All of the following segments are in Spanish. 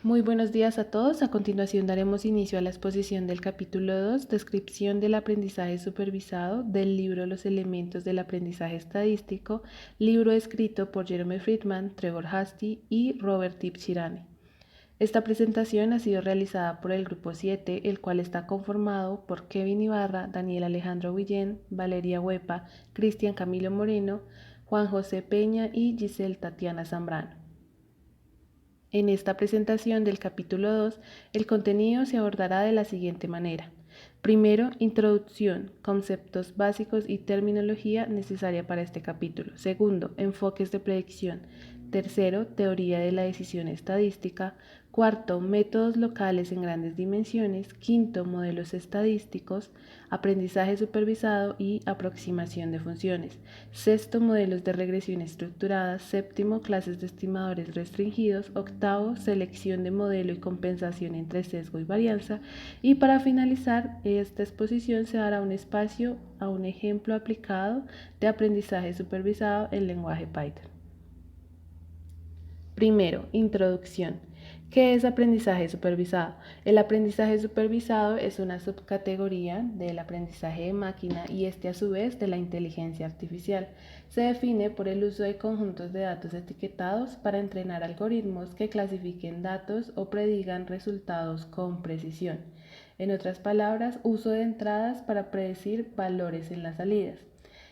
Muy buenos días a todos. A continuación daremos inicio a la exposición del capítulo 2, Descripción del aprendizaje supervisado, del libro Los elementos del aprendizaje estadístico, libro escrito por Jerome Friedman, Trevor Hasty y Robert Tibshirani. Esta presentación ha sido realizada por el Grupo 7, el cual está conformado por Kevin Ibarra, Daniel Alejandro Guillén, Valeria Huepa, Cristian Camilo Moreno, Juan José Peña y Giselle Tatiana Zambrano. En esta presentación del capítulo 2, el contenido se abordará de la siguiente manera. Primero, introducción, conceptos básicos y terminología necesaria para este capítulo. Segundo, enfoques de predicción. Tercero, teoría de la decisión estadística. Cuarto, métodos locales en grandes dimensiones. Quinto, modelos estadísticos, aprendizaje supervisado y aproximación de funciones. Sexto, modelos de regresión estructurada. Séptimo, clases de estimadores restringidos. Octavo, selección de modelo y compensación entre sesgo y varianza. Y para finalizar esta exposición se dará un espacio a un ejemplo aplicado de aprendizaje supervisado en lenguaje Python. Primero, introducción. ¿Qué es aprendizaje supervisado? El aprendizaje supervisado es una subcategoría del aprendizaje de máquina y este a su vez de la inteligencia artificial. Se define por el uso de conjuntos de datos etiquetados para entrenar algoritmos que clasifiquen datos o predigan resultados con precisión. En otras palabras, uso de entradas para predecir valores en las salidas.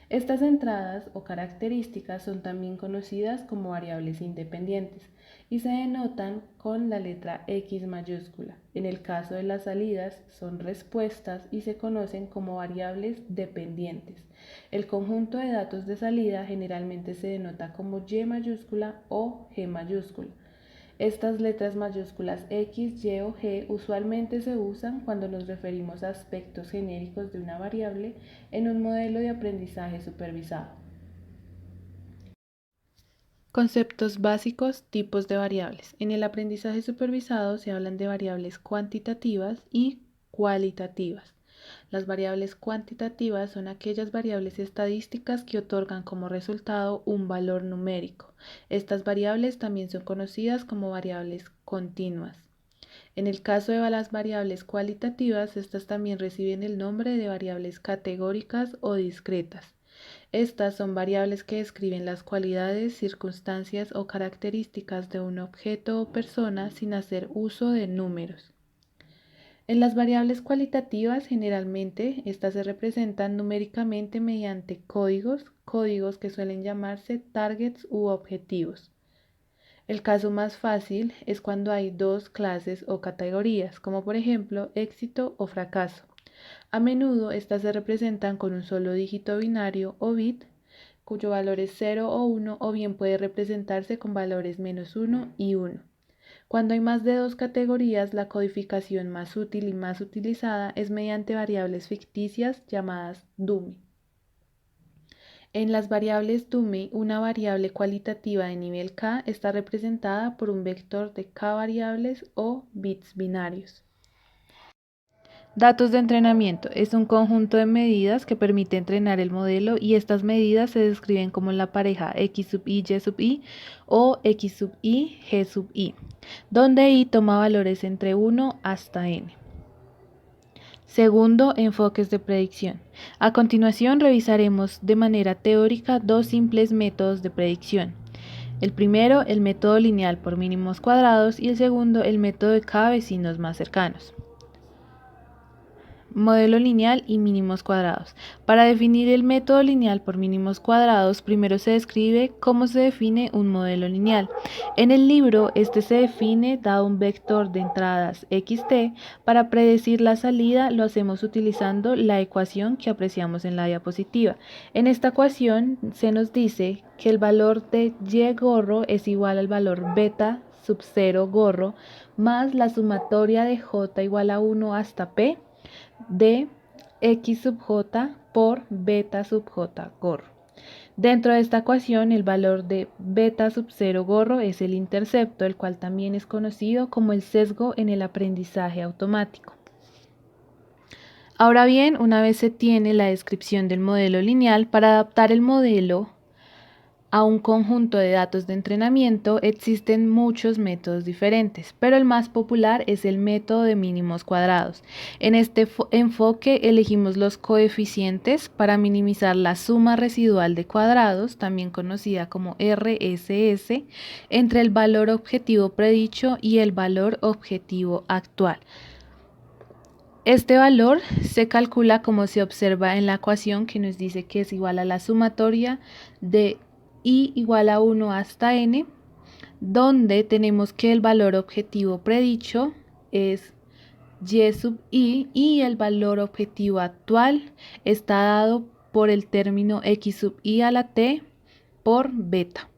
Estas entradas o características son también conocidas como variables independientes y se denotan con la letra X mayúscula. En el caso de las salidas son respuestas y se conocen como variables dependientes. El conjunto de datos de salida generalmente se denota como Y mayúscula o G mayúscula. Estas letras mayúsculas X, Y o G usualmente se usan cuando nos referimos a aspectos genéricos de una variable en un modelo de aprendizaje supervisado. Conceptos básicos, tipos de variables. En el aprendizaje supervisado se hablan de variables cuantitativas y cualitativas. Las variables cuantitativas son aquellas variables estadísticas que otorgan como resultado un valor numérico. Estas variables también son conocidas como variables continuas. En el caso de las variables cualitativas, estas también reciben el nombre de variables categóricas o discretas. Estas son variables que describen las cualidades, circunstancias o características de un objeto o persona sin hacer uso de números. En las variables cualitativas, generalmente, estas se representan numéricamente mediante códigos que suelen llamarse targets u objetivos. El caso más fácil es cuando hay dos clases o categorías, como por ejemplo éxito o fracaso. A menudo estas se representan con un solo dígito binario o bit, cuyo valor es 0 o 1, o bien puede representarse con valores -1 y 1. Cuando hay más de dos categorías, la codificación más útil y más utilizada es mediante variables ficticias llamadas dummy. En las variables dummy, una variable cualitativa de nivel k está representada por un vector de k variables o bits binarios. Datos de entrenamiento. Es un conjunto de medidas que permite entrenar el modelo y estas medidas se describen como la pareja x sub i, y sub i o x sub i, g sub i, donde i toma valores entre 1 hasta n. Segundo, enfoques de predicción. A continuación revisaremos de manera teórica dos simples métodos de predicción. El primero, el método lineal por mínimos cuadrados y el segundo, el método de k vecinos más cercanos. Modelo lineal y mínimos cuadrados. Para definir el método lineal por mínimos cuadrados, primero se describe cómo se define un modelo lineal. En el libro, este se define dado un vector de entradas xt. Para predecir la salida, lo hacemos utilizando la ecuación que apreciamos en la diapositiva. En esta ecuación se nos dice que el valor de y gorro es igual al valor beta sub 0 gorro más la sumatoria de j igual a 1 hasta p de x sub j por beta sub j gorro. Dentro de esta ecuación, el valor de beta sub 0 gorro es el intercepto, el cual también es conocido como el sesgo en el aprendizaje automático. Ahora bien, una vez se tiene la descripción del modelo lineal, para adaptar el modelo a un conjunto de datos de entrenamiento existen muchos métodos diferentes, pero el más popular es el método de mínimos cuadrados. En este enfoque elegimos los coeficientes para minimizar la suma residual de cuadrados, también conocida como RSS, entre el valor objetivo predicho y el valor objetivo actual. Este valor se calcula como se observa en la ecuación que nos dice que es igual a la sumatoria de i igual a 1 hasta n, donde tenemos que el valor objetivo predicho es y sub i y el valor objetivo actual está dado por el término x sub i a la t por beta.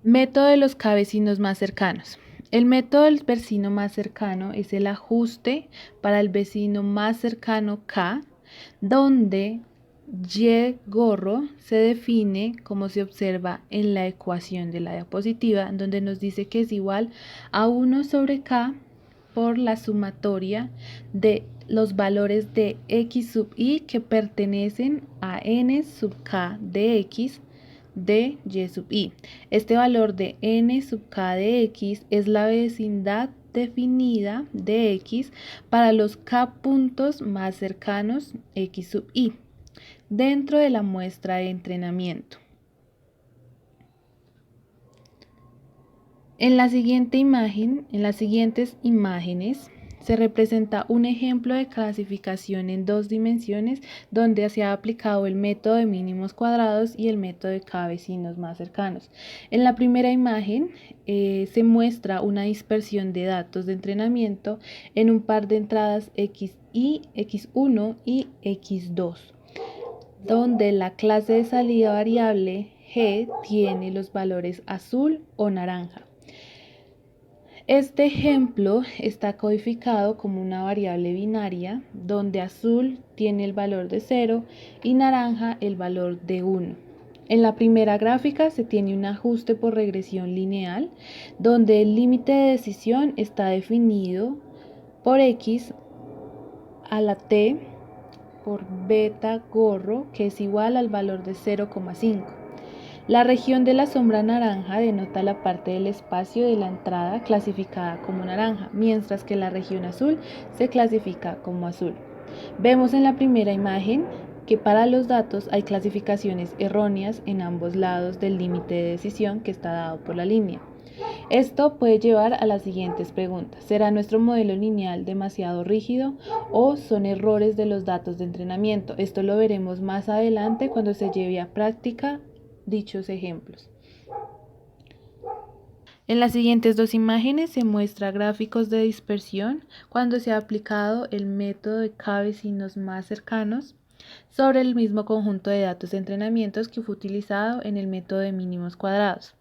Método de los k vecinos más cercanos. El método del vecino más cercano es el ajuste para el vecino más cercano k, donde y gorro se define como se observa en la ecuación de la diapositiva, donde nos dice que es igual a 1 sobre k por la sumatoria de los valores de x sub i que pertenecen a n sub k de x de y sub i. Este valor de n sub k de x es la vecindad definida de x para los k puntos más cercanos x sub i dentro de la muestra de entrenamiento. En las siguientes imágenes se representa un ejemplo de clasificación en 2 dimensiones donde se ha aplicado el método de mínimos cuadrados y el método de k vecinos más cercanos. En la primera imagen se muestra una dispersión de datos de entrenamiento en un par de entradas x1 y x2, donde la clase de salida variable g tiene los valores azul o naranja. Este ejemplo está codificado como una variable binaria, donde azul tiene el valor de 0 y naranja el valor de 1. En la primera gráfica se tiene un ajuste por regresión lineal, donde el límite de decisión está definido por x a la t por beta gorro, que es igual al valor de 0,5. La región de la sombra naranja denota la parte del espacio de la entrada clasificada como naranja, mientras que la región azul se clasifica como azul. Vemos en la primera imagen que para los datos hay clasificaciones erróneas en ambos lados del límite de decisión que está dado por la línea. Esto puede llevar a las siguientes preguntas. ¿Será nuestro modelo lineal demasiado rígido o son errores de los datos de entrenamiento? Esto lo veremos más adelante cuando se lleve a práctica dichos ejemplos. En las siguientes 2 imágenes se muestra gráficos de dispersión cuando se ha aplicado el método de k vecinos más cercanos sobre el mismo conjunto de datos de entrenamientos que fue utilizado en el método de mínimos cuadrados.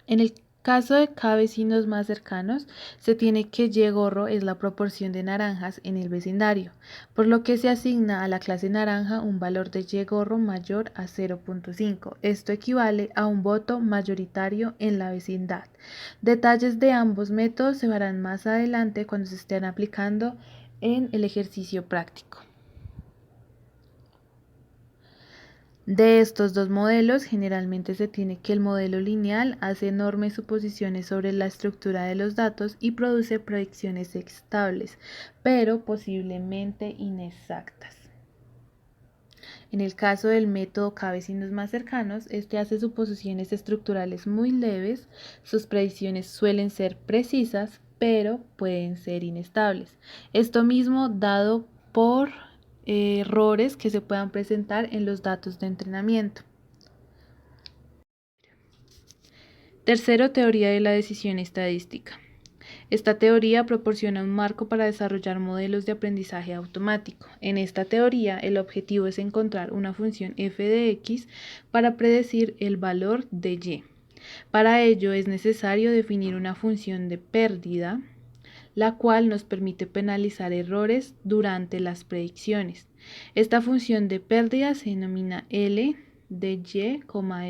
En el caso de k vecinos más cercanos, se tiene que y gorro es la proporción de naranjas en el vecindario, por lo que se asigna a la clase naranja un valor de y gorro mayor a 0,5. Esto equivale a un voto mayoritario en la vecindad. Detalles de ambos métodos se verán más adelante cuando se estén aplicando en el ejercicio práctico. De estos dos modelos, generalmente se tiene que el modelo lineal hace enormes suposiciones sobre la estructura de los datos y produce predicciones estables, pero posiblemente inexactas. En el caso del método k vecinos más cercanos, este hace suposiciones estructurales muy leves, sus predicciones suelen ser precisas, pero pueden ser inestables. Esto mismo dado por errores que se puedan presentar en los datos de entrenamiento. Tercero, teoría de la decisión estadística. Esta teoría proporciona un marco para desarrollar modelos de aprendizaje automático. En esta teoría, el objetivo es encontrar una función f de x para predecir el valor de y. Para ello es necesario definir una función de pérdida, la cual nos permite penalizar errores durante las predicciones. Esta función de pérdida se denomina L de y,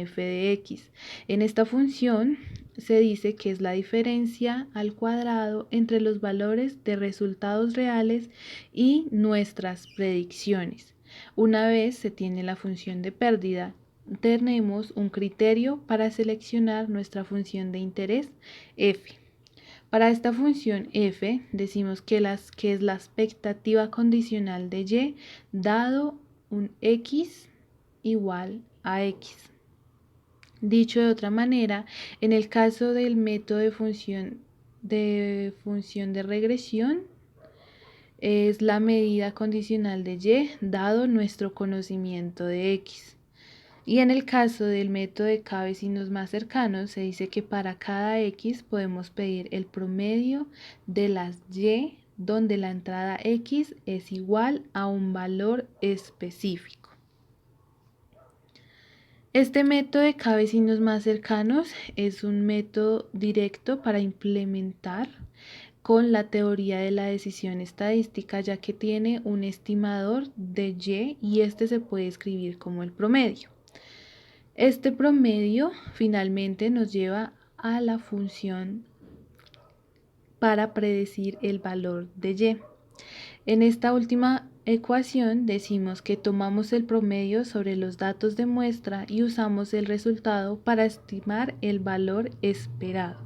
f de x. En esta función se dice que es la diferencia al cuadrado entre los valores de resultados reales y nuestras predicciones. Una vez se tiene la función de pérdida, tenemos un criterio para seleccionar nuestra función de interés f. Para esta función f decimos que es la expectativa condicional de y dado un x igual a x. Dicho de otra manera, en el caso del método de regresión, es la medida condicional de y dado nuestro conocimiento de x. Y en el caso del método de k vecinos más cercanos, se dice que para cada x podemos pedir el promedio de las y donde la entrada x es igual a un valor específico. Este método de k vecinos más cercanos es un método directo para implementar con la teoría de la decisión estadística, ya que tiene un estimador de y este se puede escribir como el promedio. Este promedio finalmente nos lleva a la función para predecir el valor de y. En esta última ecuación decimos que tomamos el promedio sobre los datos de muestra y usamos el resultado para estimar el valor esperado.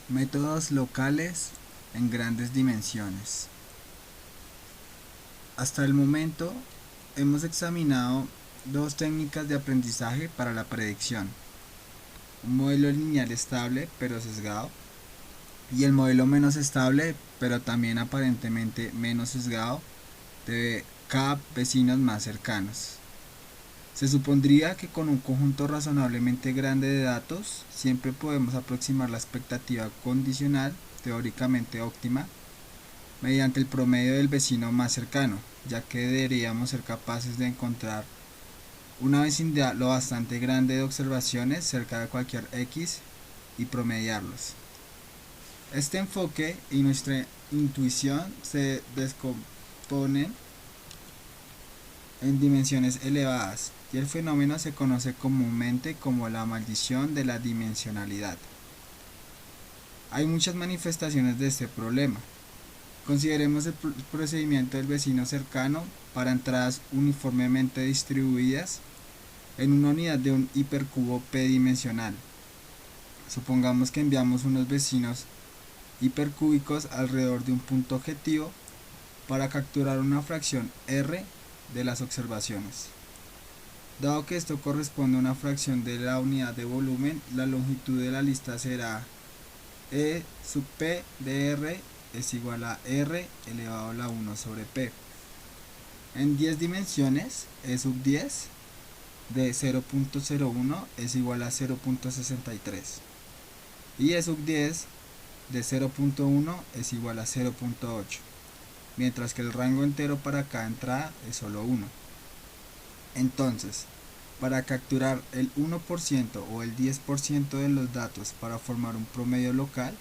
Métodos locales en grandes dimensiones. Hasta el momento hemos examinado dos técnicas de aprendizaje para la predicción: un modelo lineal estable pero sesgado y el modelo menos estable pero también aparentemente menos sesgado de k vecinos más cercanos. Se supondría que con un conjunto razonablemente grande de datos siempre podemos aproximar la expectativa condicional teóricamente óptima mediante el promedio del vecino más cercano, ya que deberíamos ser capaces de encontrar una vecindad lo bastante grande de observaciones cerca de cualquier x y promediarlos. Este enfoque y nuestra intuición se descomponen en dimensiones elevadas y el fenómeno se conoce comúnmente como la maldición de la dimensionalidad. Hay muchas manifestaciones de este problema. Consideremos el procedimiento del vecino cercano para entradas uniformemente distribuidas en una unidad de un hipercubo p-dimensional. Supongamos que enviamos unos vecinos hipercúbicos alrededor de un punto objetivo para capturar una fracción r de las observaciones. Dado que esto corresponde a una fracción de la unidad de volumen, la longitud de la lista será e sub p de r es igual a r elevado a la 1 sobre p. En 10 dimensiones, e sub 10 de 0.01 es igual a 0.63 y e sub 10 de 0.1 es igual a 0.8, mientras que el rango entero para cada entrada es solo 1. Entonces, para capturar el 1% o el 10% de los datos para formar un promedio local,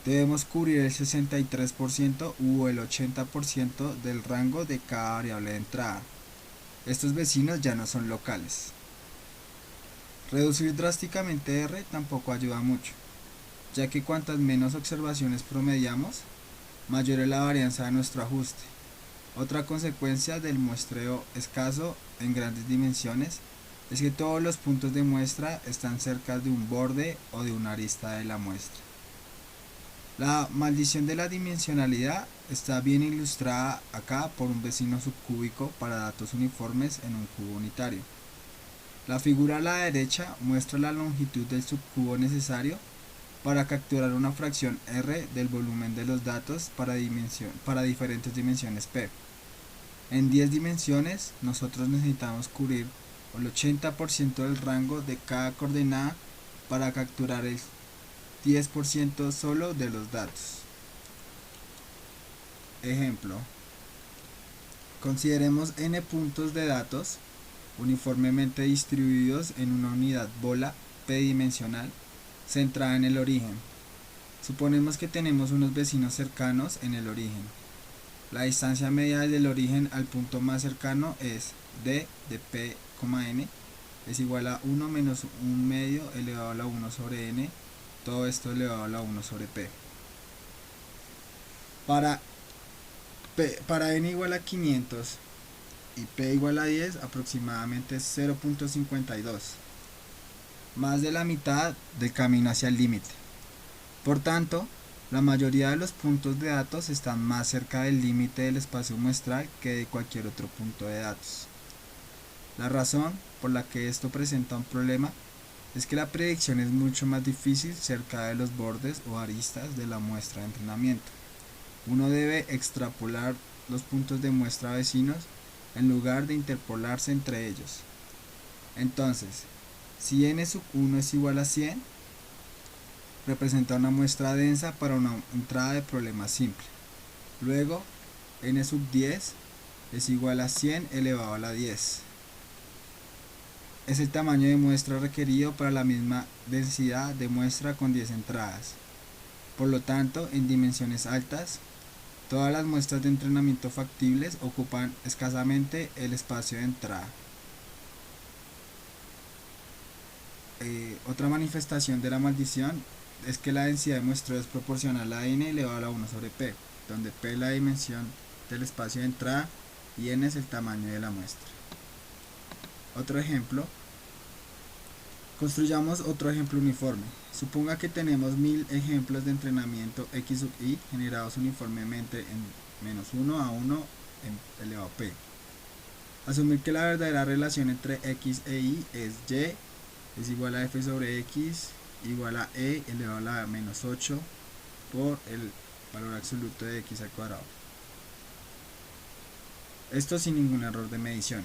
debemos cubrir el 63% u el 80% del rango de cada variable de entrada. Estos vecinos ya no son locales. Reducir drásticamente R tampoco ayuda mucho, ya que cuantas menos observaciones promediamos, mayor es la varianza de nuestro ajuste. Otra consecuencia del muestreo escaso en grandes dimensiones es que todos los puntos de muestra están cerca de un borde o de una arista de la muestra. La maldición de la dimensionalidad está bien ilustrada acá por un vecino subcúbico para datos uniformes en un cubo unitario. La figura a la derecha muestra la longitud del subcubo necesario para capturar una fracción r del volumen de los datos para diferentes dimensiones p. En 10 dimensiones, nosotros necesitamos cubrir el 80% del rango de cada coordenada para capturar el 10% solo de los datos. Ejemplo: consideremos n puntos de datos uniformemente distribuidos en una unidad bola p-dimensional centrada en el origen. Suponemos que tenemos unos vecinos cercanos en el origen. La distancia media del origen al punto más cercano es d de p, n es igual a 1 menos 1 medio elevado a la 1 sobre n, todo esto elevado a la 1 sobre p. Para, para n igual a 500 y p igual a 10, aproximadamente es 0.52, más de la mitad del camino hacia el límite. Por tanto, la mayoría de los puntos de datos están más cerca del límite del espacio muestral que de cualquier otro punto de datos. La razón por la que esto presenta un problema es que la predicción es mucho más difícil cerca de los bordes o aristas de la muestra de entrenamiento. Uno debe extrapolar los puntos de muestra vecinos en lugar de interpolarse entre ellos. Entonces, si n1 es igual a 100, representa una muestra densa para una entrada de problema simple. Luego, n10 es igual a 100 elevado a la 10. Es el tamaño de muestra requerido para la misma densidad de muestra con 10 entradas. Por lo tanto, en dimensiones altas, todas las muestras de entrenamiento factibles ocupan escasamente el espacio de entrada. Otra manifestación de la maldición es que la densidad de muestreo es proporcional a n elevado a la 1 sobre p, donde p es la dimensión del espacio de entrada y n es el tamaño de la muestra. Otro ejemplo. Construyamos otro ejemplo uniforme. Suponga que tenemos 1000 ejemplos de entrenamiento x sub i generados uniformemente en menos 1 a 1 elevado a p. Asumir que la verdadera relación entre x e y es y es igual a f sobre x igual a e elevado a la menos 8 por el valor absoluto de x al cuadrado. Esto sin ningún error de medición.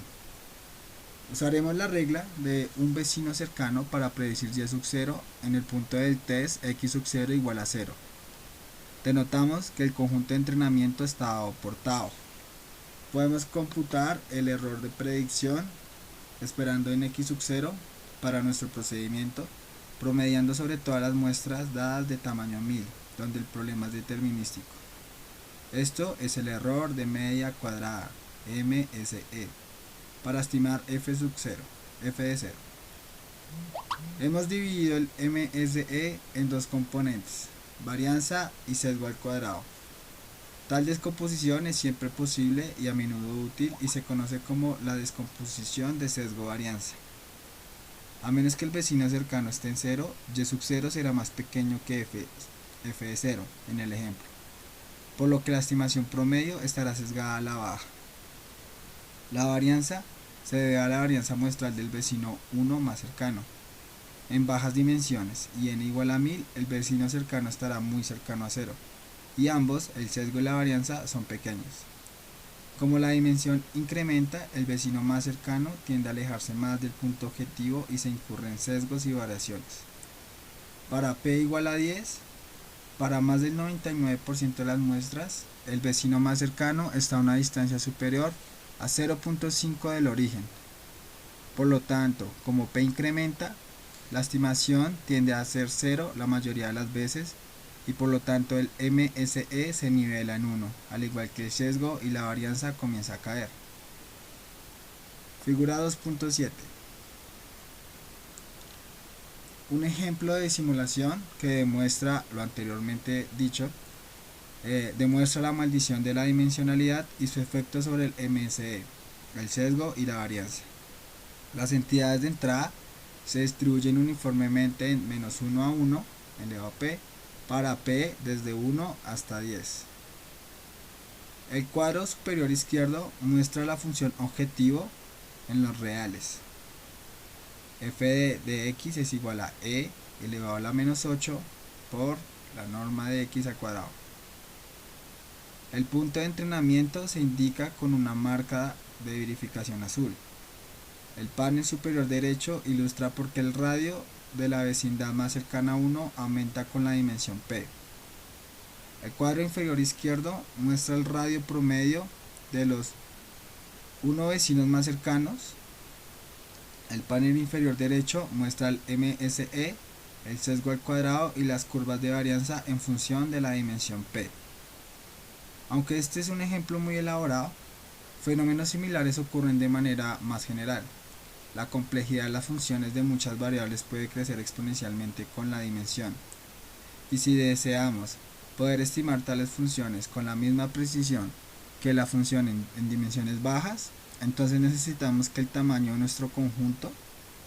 Usaremos la regla de un vecino cercano para predecir y sub 0 en el punto del test x sub 0 igual a 0. Denotamos que el conjunto de entrenamiento está dado por tau. Podemos computar el error de predicción esperando en x sub 0 para nuestro procedimiento, promediando sobre todas las muestras dadas de tamaño 1000, donde el problema es determinístico. Esto es el error de media cuadrada, MSE, para estimar f de 0. Hemos dividido el MSE en dos componentes, varianza y sesgo al cuadrado. Tal descomposición es siempre posible y a menudo útil y se conoce como la descomposición de sesgo-varianza. A menos que el vecino cercano esté en 0, y sub 0 será más pequeño que f de 0 en el ejemplo, por lo que la estimación promedio estará sesgada a la baja. La varianza se debe a la varianza muestral del vecino 1 más cercano, en bajas dimensiones, y n igual a 1000, el vecino cercano estará muy cercano a 0, y ambos, el sesgo y la varianza, son pequeños. Como la dimensión incrementa, el vecino más cercano tiende a alejarse más del punto objetivo y se incurre en sesgos y variaciones. Para p igual a 10, para más del 99% de las muestras, el vecino más cercano está a una distancia superior a 0.5 del origen. Por lo tanto, como p incrementa, la estimación tiende a ser 0 la mayoría de las veces y por lo tanto el MSE se nivela en 1, al igual que el sesgo y la varianza comienza a caer. Figura 2.7. Un ejemplo de simulación que demuestra lo anteriormente dicho, demuestra la maldición de la dimensionalidad y su efecto sobre el MSE, el sesgo y la varianza. Las entidades de entrada se distribuyen uniformemente en menos 1 a 1 elevado a p para p desde 1 hasta 10. El cuadro superior izquierdo muestra la función objetivo en los reales. F de x es igual a e elevado a la menos 8 por la norma de x al cuadrado. El punto de entrenamiento se indica con una marca de verificación azul. El panel superior derecho ilustra por qué el radio de la vecindad más cercana a 1 aumenta con la dimensión p. El cuadro inferior izquierdo muestra el radio promedio de los 1 vecinos más cercanos. El panel inferior derecho muestra el MSE, el sesgo al cuadrado y las curvas de varianza en función de la dimensión p. Aunque este es un ejemplo muy elaborado, fenómenos similares ocurren de manera más general. La complejidad de las funciones de muchas variables puede crecer exponencialmente con la dimensión. Y si deseamos poder estimar tales funciones con la misma precisión que la función en dimensiones bajas, entonces necesitamos que el tamaño de nuestro conjunto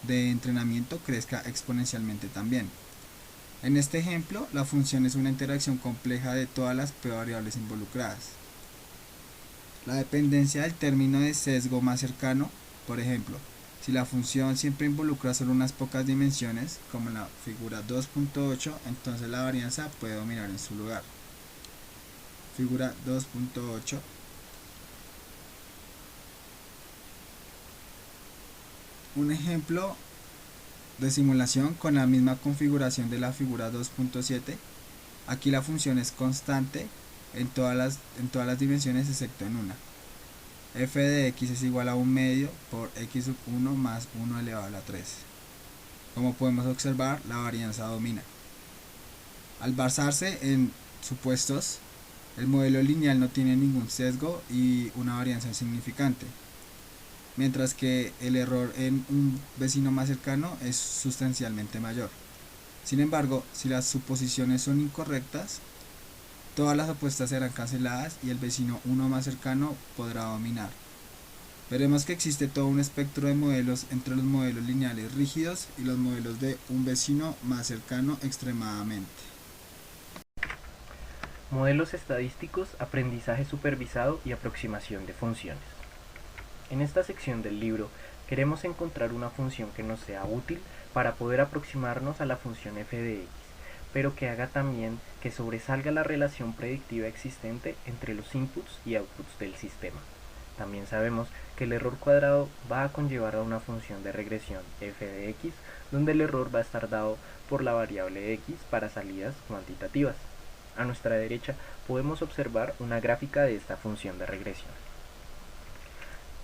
de entrenamiento crezca exponencialmente también. En este ejemplo, la función es una interacción compleja de todas las p variables involucradas. La dependencia del término de sesgo más cercano, por ejemplo, si la función siempre involucra solo unas pocas dimensiones, como en la figura 2.8, entonces la varianza puede dominar en su lugar. Figura 2.8. Un ejemplo de simulación con la misma configuración de la figura 2.7. Aquí la función es constante en todas las dimensiones excepto en una. F de x es igual a 1 medio por x sub 1 más 1 elevado a la 3. Como podemos observar, la varianza domina. Al basarse en supuestos, el modelo lineal no tiene ningún sesgo y una varianza insignificante, mientras que el error en un vecino más cercano es sustancialmente mayor. Sin embargo, si las suposiciones son incorrectas, todas las apuestas serán canceladas y el vecino 1 más cercano podrá dominar. Veremos que existe todo un espectro de modelos entre los modelos lineales rígidos y los modelos de un vecino más cercano extremadamente. Modelos estadísticos, aprendizaje supervisado y aproximación de funciones. En esta sección del libro queremos encontrar una función que nos sea útil para poder aproximarnos a la función f de x, pero que haga también que sobresalga la relación predictiva existente entre los inputs y outputs del sistema. También sabemos que el error cuadrado va a conllevar a una función de regresión f de x, donde el error va a estar dado por la variable x para salidas cuantitativas. A nuestra derecha podemos observar una gráfica de esta función de regresión.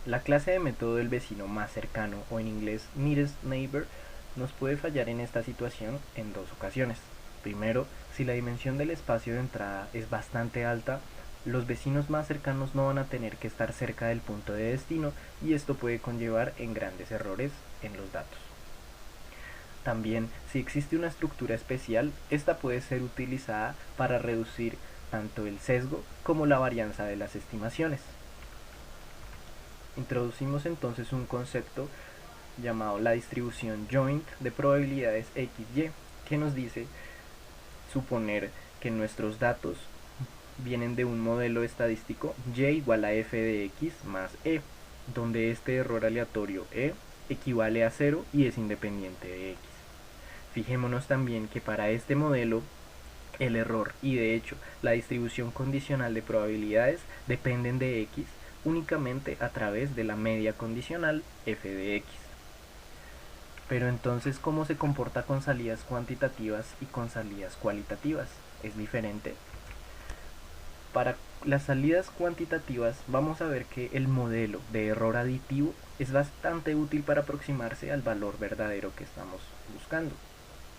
La clase de método del vecino más cercano, o en inglés nearest neighbor, nos puede fallar en esta situación en dos ocasiones. Primero, si la dimensión del espacio de entrada es bastante alta, los vecinos más cercanos no van a tener que estar cerca del punto de destino y esto puede conllevar en grandes errores en los datos. También, si existe una estructura especial, esta puede ser utilizada para reducir tanto el sesgo como la varianza de las estimaciones. Introducimos entonces un concepto llamado la distribución joint de probabilidades XY, que nos dice suponer que nuestros datos vienen de un modelo estadístico y igual a f de x más e, donde este error aleatorio e equivale a 0 y es independiente de x. Fijémonos también que para este modelo el error y de hecho la distribución condicional de probabilidades dependen de x únicamente a través de la media condicional f de x. Pero entonces, ¿cómo se comporta con salidas cuantitativas y con salidas cualitativas? ¿Es diferente? Para las salidas cuantitativas vamos a ver que el modelo de error aditivo es bastante útil para aproximarse al valor verdadero que estamos buscando,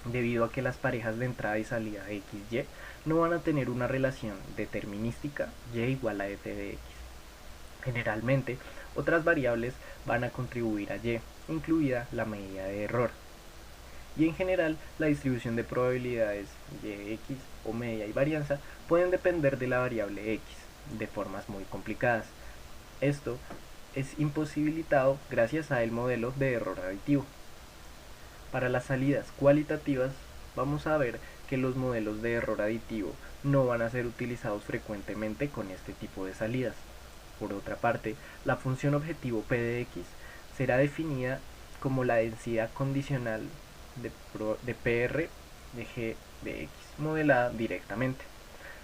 debido a que las parejas de entrada y salida XY no van a tener una relación determinística y igual a f de x. Generalmente, otras variables van a contribuir a y, incluida la medida de error. Y en general, la distribución de probabilidades y de x o media y varianza pueden depender de la variable x de formas muy complicadas. Esto es imposibilitado gracias al modelo de error aditivo. Para las salidas cualitativas, vamos a ver que los modelos de error aditivo no van a ser utilizados frecuentemente con este tipo de salidas. Por otra parte, la función objetivo p de x será definida como la densidad condicional de PR de g de x, modelada directamente.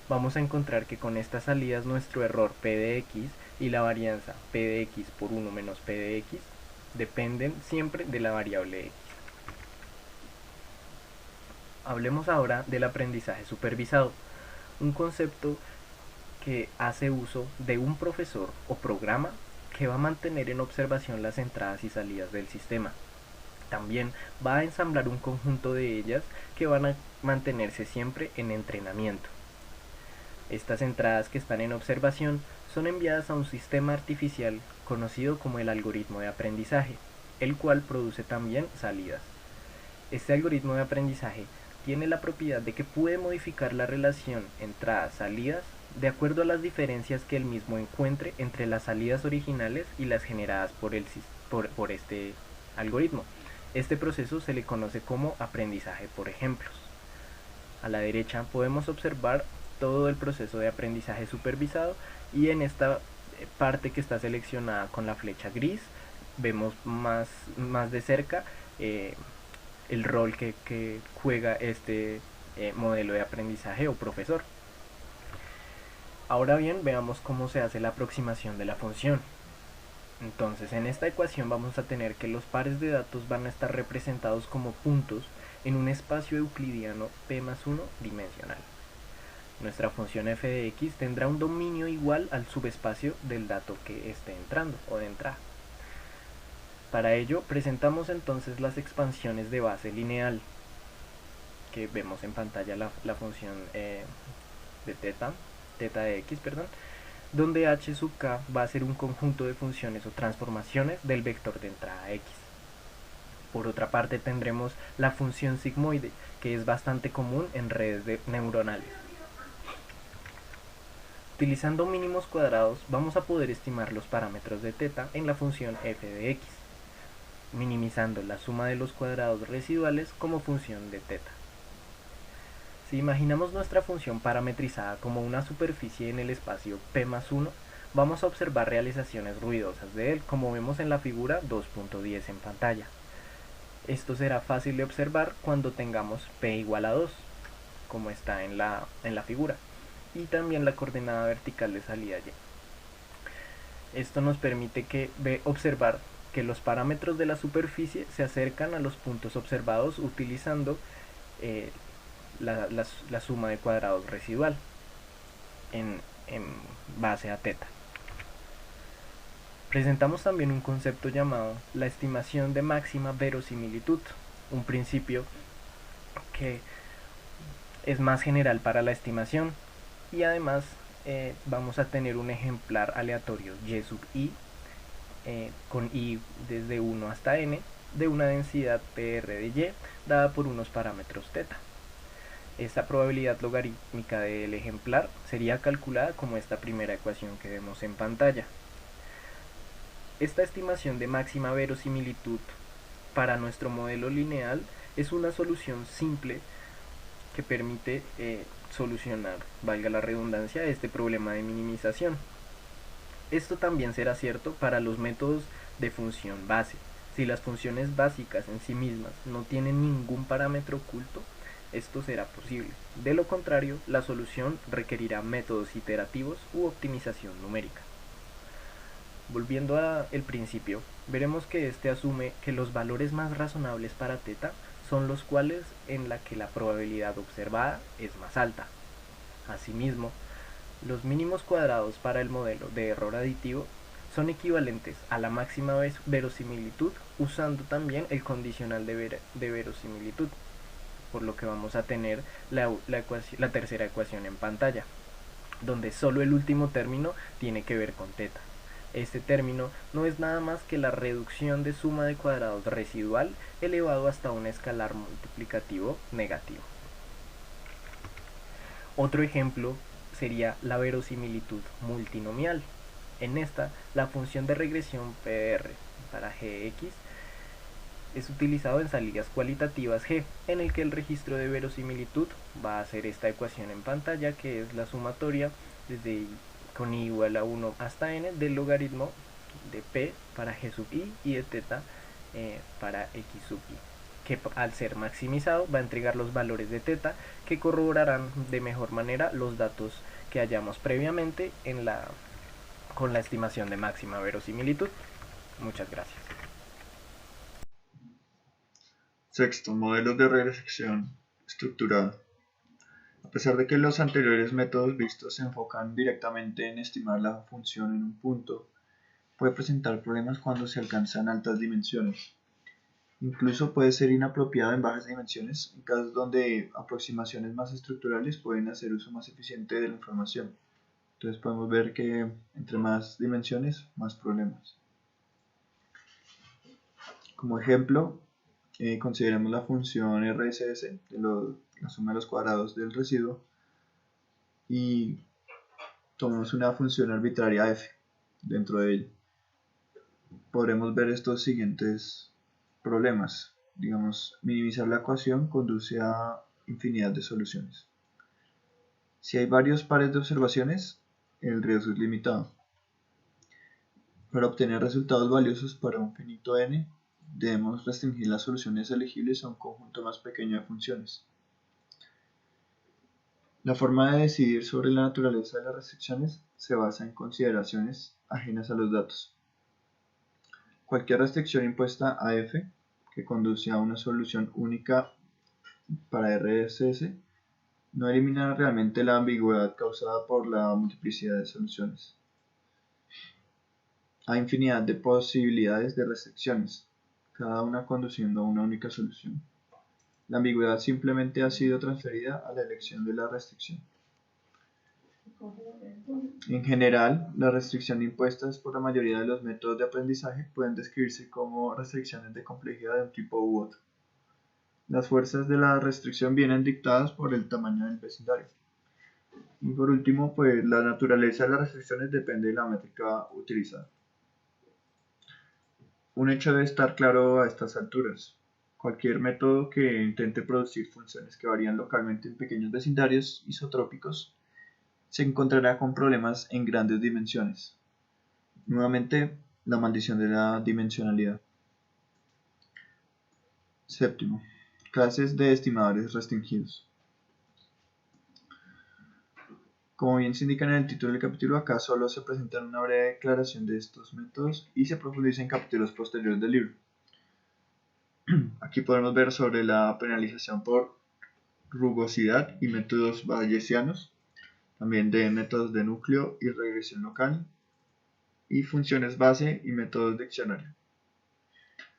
Vamos a encontrar que con estas salidas nuestro error p de x y la varianza p de x por 1 menos p de x dependen siempre de la variable x. Hablemos ahora del aprendizaje supervisado, un concepto que hace uso de un profesor o programa que va a mantener en observación las entradas y salidas del sistema. También va a ensamblar un conjunto de ellas que van a mantenerse siempre en entrenamiento. Estas entradas que están en observación son enviadas a un sistema artificial conocido como el algoritmo de aprendizaje, el cual produce también salidas. Este algoritmo de aprendizaje tiene la propiedad de que puede modificar la relación entradas-salidas de acuerdo a las diferencias que él mismo encuentre entre las salidas originales y las generadas por este algoritmo. Este proceso se le conoce como aprendizaje por ejemplos. A la derecha podemos observar todo el proceso de aprendizaje supervisado, y en esta parte que está seleccionada con la flecha gris vemos más de cerca el rol que juega este modelo de aprendizaje o profesor. Ahora bien, veamos cómo se hace la aproximación de la función. Entonces, en esta ecuación vamos a tener que los pares de datos van a estar representados como puntos en un espacio euclidiano p+1 dimensional. Nuestra función f de x tendrá un dominio igual al subespacio del dato que esté entrando o de entrada. Para ello, presentamos entonces las expansiones de base lineal, que vemos en pantalla la función de teta de x, donde h sub k va a ser un conjunto de funciones o transformaciones del vector de entrada x. Por otra parte tendremos la función sigmoide, que es bastante común en redes neuronales. Utilizando mínimos cuadrados vamos a poder estimar los parámetros de teta en la función f de x, minimizando la suma de los cuadrados residuales como función de teta. Si imaginamos nuestra función parametrizada como una superficie en el espacio p+1, vamos a observar realizaciones ruidosas de él, como vemos en la figura 2.10 en pantalla. Esto será fácil de observar cuando tengamos p igual a 2, como está en la figura, y también la coordenada vertical de salida y. Esto nos permite observar que los parámetros de la superficie se acercan a los puntos observados utilizando la suma de cuadrados residual en base a teta. Presentamos también un concepto llamado la estimación de máxima verosimilitud, un principio que es más general para la estimación, y además vamos a tener un ejemplar aleatorio y sub i con i desde 1 hasta n de una densidad pr de y dada por unos parámetros teta. Esta probabilidad logarítmica del ejemplar sería calculada como esta primera ecuación que vemos en pantalla. Esta estimación de máxima verosimilitud para nuestro modelo lineal es una solución simple que permite solucionar, valga la redundancia, este problema de minimización. Esto también será cierto para los métodos de función base. Si las funciones básicas en sí mismas no tienen ningún parámetro oculto, esto será posible. De lo contrario, la solución requerirá métodos iterativos u optimización numérica. Volviendo al principio, veremos que este asume que los valores más razonables para teta son los cuales en la que la probabilidad observada es más alta. Asimismo, los mínimos cuadrados para el modelo de error aditivo son equivalentes a la máxima verosimilitud usando también el condicional de verosimilitud, por lo que vamos a tener la tercera ecuación en pantalla, donde solo el último término tiene que ver con teta. Este término no es nada más que la reducción de suma de cuadrados residual elevado hasta un escalar multiplicativo negativo. Otro ejemplo sería la verosimilitud multinomial. En esta, la función de regresión PR para Gx es utilizado en salidas cualitativas G, en el que el registro de verosimilitud va a ser esta ecuación en pantalla, que es la sumatoria desde con i igual a 1 hasta n del logaritmo de p para g sub i y de teta para x sub i, que al ser maximizado va a entregar los valores de teta que corroborarán de mejor manera los datos que hallamos previamente con la estimación de máxima verosimilitud. Muchas gracias. Sexto, modelos de regresión estructurada. A pesar de que los anteriores métodos vistos se enfocan directamente en estimar la función en un punto, puede presentar problemas cuando se alcanzan altas dimensiones. Incluso puede ser inapropiado en bajas dimensiones, en casos donde aproximaciones más estructurales pueden hacer uso más eficiente de la información. Entonces podemos ver que entre más dimensiones, más problemas. Como ejemplo, consideremos la función RSS la suma de los cuadrados del residuo, y tomamos una función arbitraria f dentro de ella. Podremos ver estos siguientes problemas. Digamos, minimizar la ecuación conduce a infinidad de soluciones. Si hay varios pares de observaciones, el riesgo es limitado. Para obtener resultados valiosos para un finito n, debemos restringir las soluciones elegibles a un conjunto más pequeño de funciones. La forma de decidir sobre la naturaleza de las restricciones se basa en consideraciones ajenas a los datos. Cualquier restricción impuesta a f, que conduce a una solución única para RSS, no elimina realmente la ambigüedad causada por la multiplicidad de soluciones. Hay infinidad de posibilidades de restricciones, cada una conduciendo a una única solución. La ambigüedad simplemente ha sido transferida a la elección de la restricción. En general, las restricciones impuestas por la mayoría de los métodos de aprendizaje pueden describirse como restricciones de complejidad de un tipo u otro. Las fuerzas de la restricción vienen dictadas por el tamaño del vecindario. Y por último, pues la naturaleza de las restricciones depende de la métrica utilizada. Un hecho debe estar claro a estas alturas. Cualquier método que intente producir funciones que varían localmente en pequeños vecindarios isotrópicos se encontrará con problemas en grandes dimensiones. Nuevamente, la maldición de la dimensionalidad. Séptimo, clases de estimadores restringidos. Como bien se indica en el título del capítulo, acá solo se presenta una breve declaración de estos métodos y se profundiza en capítulos posteriores del libro. Aquí podemos ver sobre la penalización por rugosidad y métodos bayesianos, también de métodos de núcleo y regresión local, y funciones base y métodos diccionario.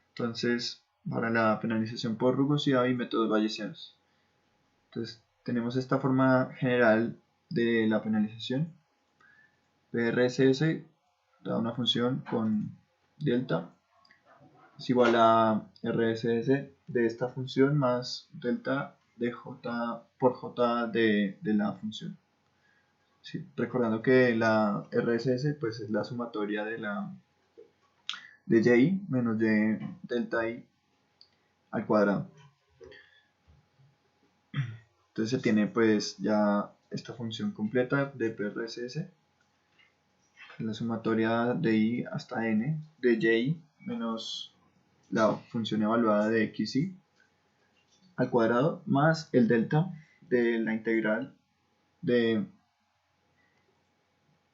Entonces, para la penalización por rugosidad y métodos bayesianos. Entonces, tenemos esta forma general de la penalización. PRSS da una función con delta es igual a RSS de esta función más delta de j por j de la función. Sí, recordando que la RSS pues es la sumatoria de y menos de delta i al cuadrado. Entonces se tiene pues ya esta función completa de PRSS, la sumatoria de i hasta n de y menos la función evaluada de xy al cuadrado más el delta de la integral de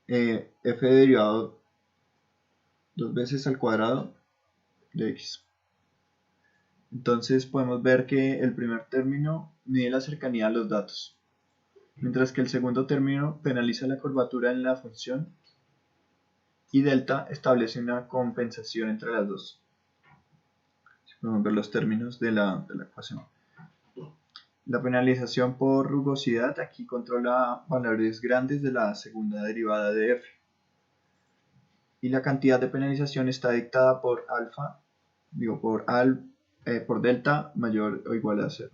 f derivado 2 veces al cuadrado de x. Entonces podemos ver que el primer término mide la cercanía a los datos, mientras que el segundo término penaliza la curvatura en la función y delta establece una compensación entre las dos. Podemos ver los términos de la ecuación. La penalización por rugosidad aquí controla valores grandes de la segunda derivada de f. Y la cantidad de penalización está dictada por por delta mayor o igual a 0.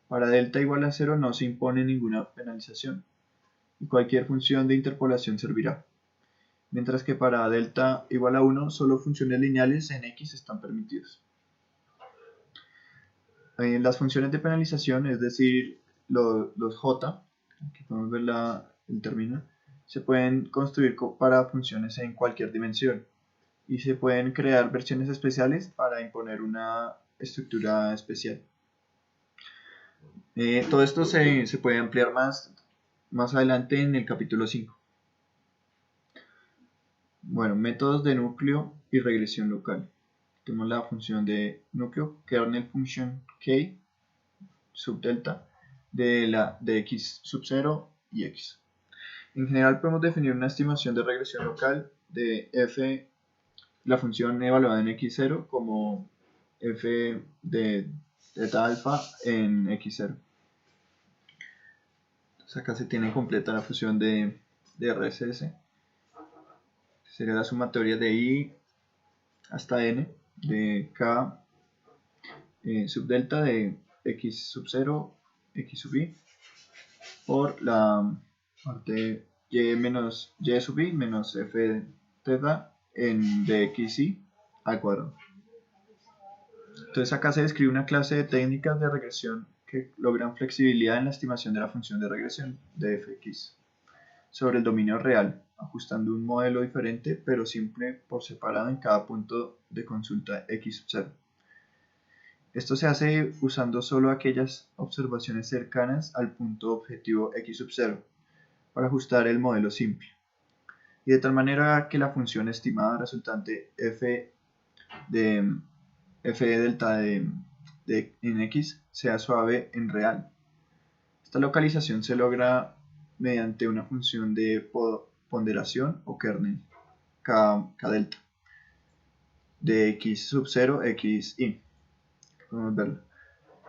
Para delta igual a 0 no se impone ninguna penalización y cualquier función de interpolación servirá. Mientras que para delta igual a 1 solo funciones lineales en x están permitidas. Las funciones de penalización, es decir, los j, aquí podemos ver el término, se pueden construir para funciones en cualquier dimensión y se pueden crear versiones especiales para imponer una estructura especial. Todo esto se puede ampliar más adelante en el capítulo 5. Bueno, métodos de núcleo y regresión local. Tenemos la función de núcleo, kernel function k sub delta de x sub 0 y x. En general podemos definir una estimación de regresión local de f, la función evaluada en x0 como f de theta alfa en x0. Entonces acá se tiene completa la función de RSS. Sería la sumatoria de i hasta n de k sub delta de x sub 0 x sub i por la parte y menos y sub i menos f de teta en dxi al cuadrado. Entonces acá se describe una clase de técnicas de regresión que logran flexibilidad en la estimación de la función de regresión de fx sobre el dominio real, ajustando un modelo diferente pero siempre por separado en cada punto de consulta x sub 0. Esto se hace usando solo aquellas observaciones cercanas al punto objetivo x sub 0 para ajustar el modelo simple, y de tal manera que la función estimada resultante f de delta en x sea suave en real. Esta localización se logra mediante una función de ponderación o kernel k delta de x sub 0 xi, podemos verlo,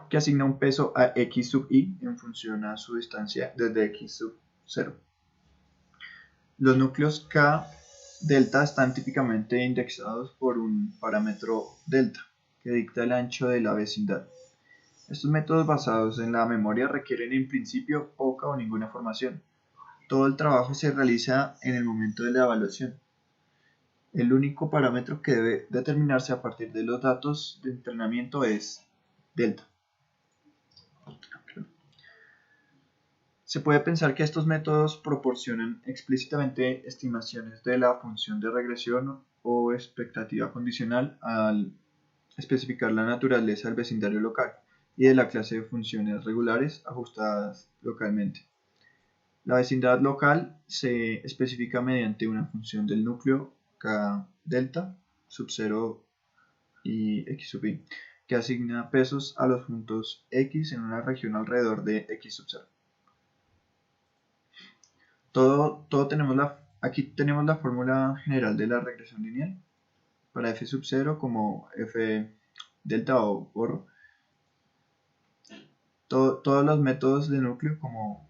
que asigna un peso a x sub i en función a su distancia desde x sub 0. Los núcleos k delta están típicamente indexados por un parámetro delta que dicta el ancho de la vecindad. Estos métodos basados en la memoria requieren en principio poca o ninguna formación. Todo el trabajo se realiza en el momento de la evaluación. El único parámetro que debe determinarse a partir de los datos de entrenamiento es delta. Se puede pensar que estos métodos proporcionan explícitamente estimaciones de la función de regresión o expectativa condicional al especificar la naturaleza del vecindario local y de la clase de funciones regulares ajustadas localmente. La vecindad local se especifica mediante una función del núcleo k delta sub 0 y x sub i, que asigna pesos a los puntos x en una región alrededor de x sub 0. Aquí tenemos la fórmula general de la regresión lineal para f sub 0 como f delta o borro. Todos los métodos de núcleo como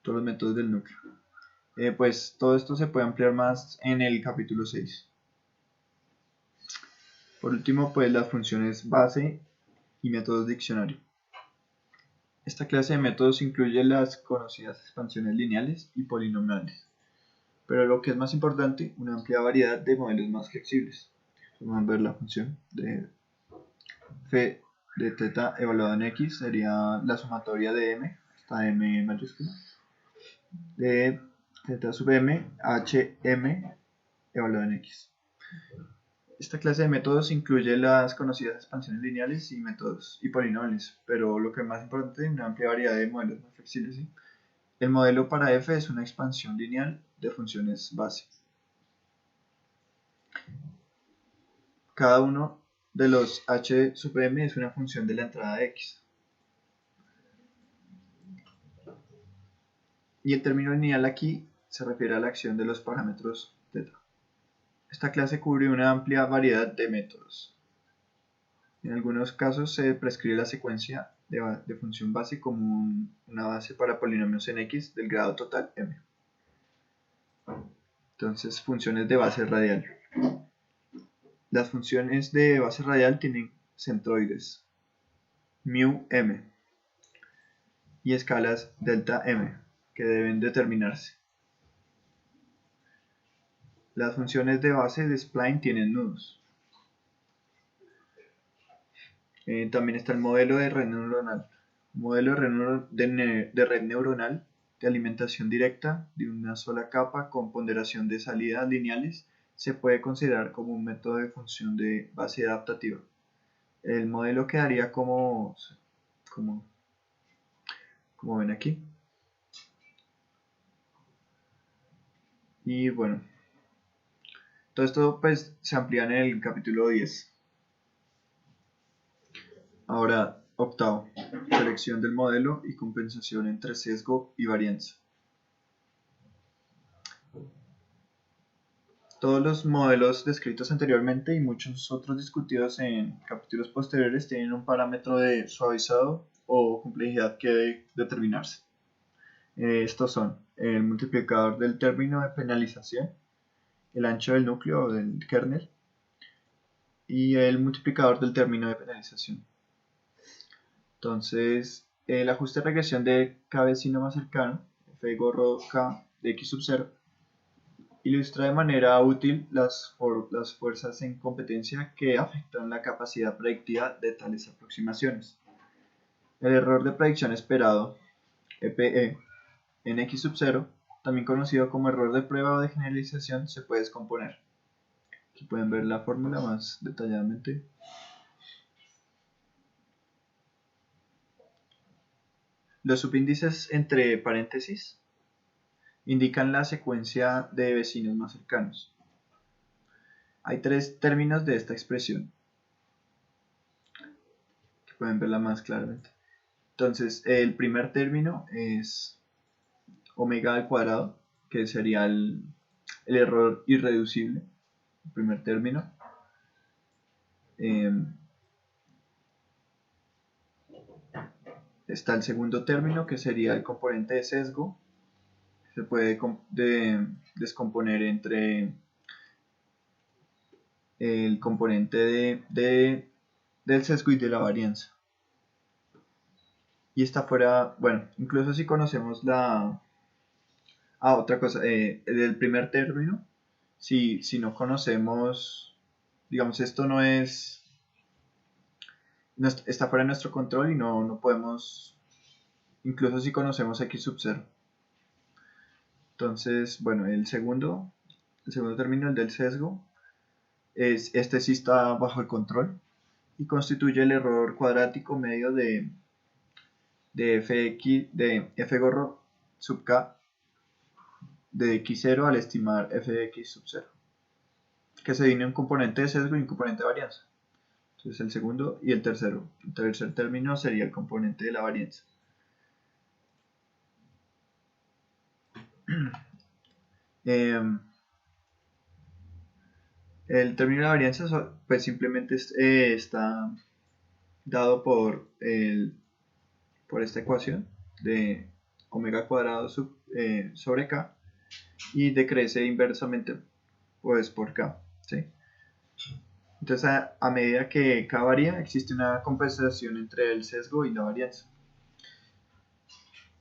todos los métodos del núcleo. Pues todo esto se puede ampliar más en el capítulo 6. Por último, pues las funciones base y métodos diccionario. Esta clase de métodos incluye las conocidas expansiones lineales y polinomiales, pero lo que es más importante, una amplia variedad de modelos más flexibles. Vamos a ver la función de f de teta evaluada en x, sería la sumatoria de m, hasta m mayúscula, de teta sub m, hm evaluada en x. Esta clase de métodos incluye las conocidas expansiones lineales y métodos y polinomiales, pero lo que es más importante, una amplia variedad de modelos más flexibles. ¿Sí? El modelo para f es una expansión lineal de funciones base. Cada uno de los h sub m es una función de la entrada x. Y el término lineal aquí se refiere a la acción de los parámetros θ. Esta clase cubre una amplia variedad de métodos. En algunos casos se prescribe la secuencia de función base como una base para polinomios en x del grado total m. Entonces, funciones de base radial. Las funciones de base radial tienen centroides mu m y escalas delta m que deben determinarse. Las funciones de base de spline tienen nudos. También está el modelo de red neuronal. Modelo de red neuronal de alimentación directa de una sola capa con ponderación de salidas lineales se puede considerar como un método de función de base adaptativa. El modelo quedaría como ven aquí. Y bueno, todo esto pues se amplía en el capítulo 10. Ahora, octavo, selección del modelo y compensación entre sesgo y varianza. Todos los modelos descritos anteriormente y muchos otros discutidos en capítulos posteriores tienen un parámetro de suavizado o complejidad que debe determinarse. Estos son el multiplicador del término de penalización, el ancho del núcleo o del kernel, y el multiplicador del término de penalización. Entonces, el ajuste de regresión de K vecino más cercano, F gorro K de X sub 0, ilustra de manera útil las fuerzas en competencia que afectan la capacidad predictiva de tales aproximaciones. El error de predicción esperado, EPE, en X sub 0, también conocido como error de prueba o de generalización, se puede descomponer. Aquí pueden ver la fórmula más detalladamente. Los subíndices entre paréntesis indican la secuencia de vecinos más cercanos. Hay tres términos de esta expresión, que pueden verla más claramente. Entonces, el primer término es omega al cuadrado, que sería el error irreducible, el primer término. Está el segundo término, que sería el componente de sesgo. Se puede descomponer entre el componente del sesgo y de la varianza. Y está fuera, bueno, incluso si conocemos otra cosa, del primer término, si no conocemos, digamos, esto no está fuera de nuestro control y no podemos, incluso si conocemos X sub 0. Entonces, bueno, el segundo término, el del sesgo, este sí está bajo el control y constituye el error cuadrático medio de f gorro sub k de x0 al estimar f de x sub 0, que se define un componente de sesgo y un componente de varianza. Entonces el segundo y el tercero. El tercer término sería el componente de la varianza. El término de la varianza pues simplemente está dado por esta ecuación de omega cuadrado sobre k y decrece inversamente pues por k, ¿sí? Entonces a medida que k varía existe una compensación entre el sesgo y la varianza.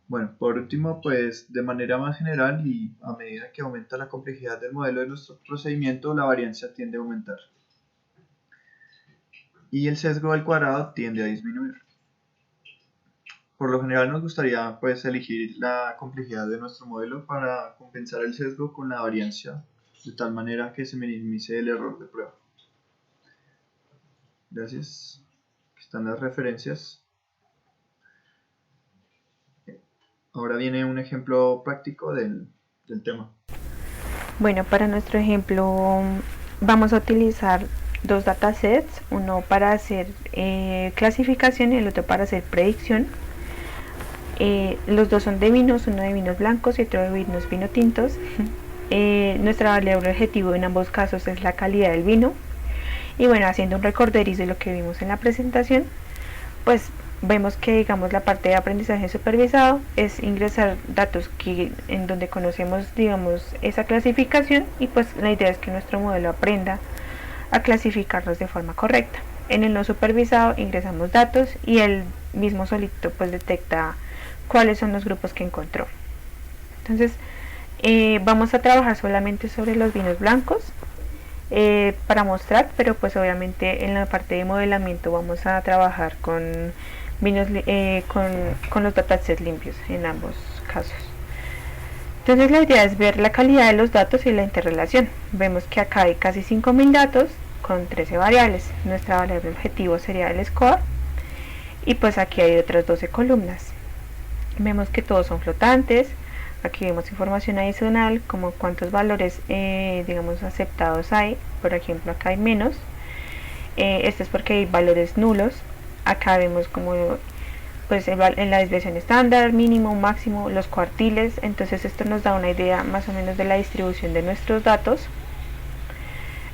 Bueno, por último, pues de manera más general y a medida que aumenta la complejidad del modelo de nuestro procedimiento, la varianza tiende a aumentar y el sesgo al cuadrado tiende a disminuir. Por lo general nos gustaría pues elegir la complejidad de nuestro modelo para compensar el sesgo con la varianza de tal manera que se minimice el error de prueba. Gracias. Aquí están las referencias. Ahora viene un ejemplo práctico del tema. Bueno, para nuestro ejemplo vamos a utilizar dos datasets, uno para hacer clasificación y el otro para hacer predicción. Los dos son de vinos, uno de vinos blancos y otro de vinos vino tintos. Nuestra variable objetivo en ambos casos es la calidad del vino. Y bueno, haciendo un recorderis de lo que vimos en la presentación, pues vemos que digamos la parte de aprendizaje supervisado es ingresar datos en donde conocemos digamos esa clasificación y pues la idea es que nuestro modelo aprenda a clasificarlos de forma correcta. En el no supervisado ingresamos datos y él mismo solito pues detecta cuáles son los grupos que encontró. Entonces vamos a trabajar solamente sobre los vinos blancos para mostrar, pero pues obviamente en la parte de modelamiento vamos a trabajar con vinos con los datasets limpios en ambos casos. Entonces la idea es ver la calidad de los datos y la interrelación. Vemos que acá hay casi 5000 datos con 13 variables. Nuestra variable objetivo sería el score y pues aquí hay otras 12 columnas. Vemos que todos son flotantes. Aquí vemos información adicional como cuántos valores digamos aceptados hay. Por ejemplo acá hay menos, esto es porque hay valores nulos. Acá vemos como pues en la desviación estándar, mínimo, máximo, los cuartiles. Entonces esto nos da una idea más o menos de la distribución de nuestros datos.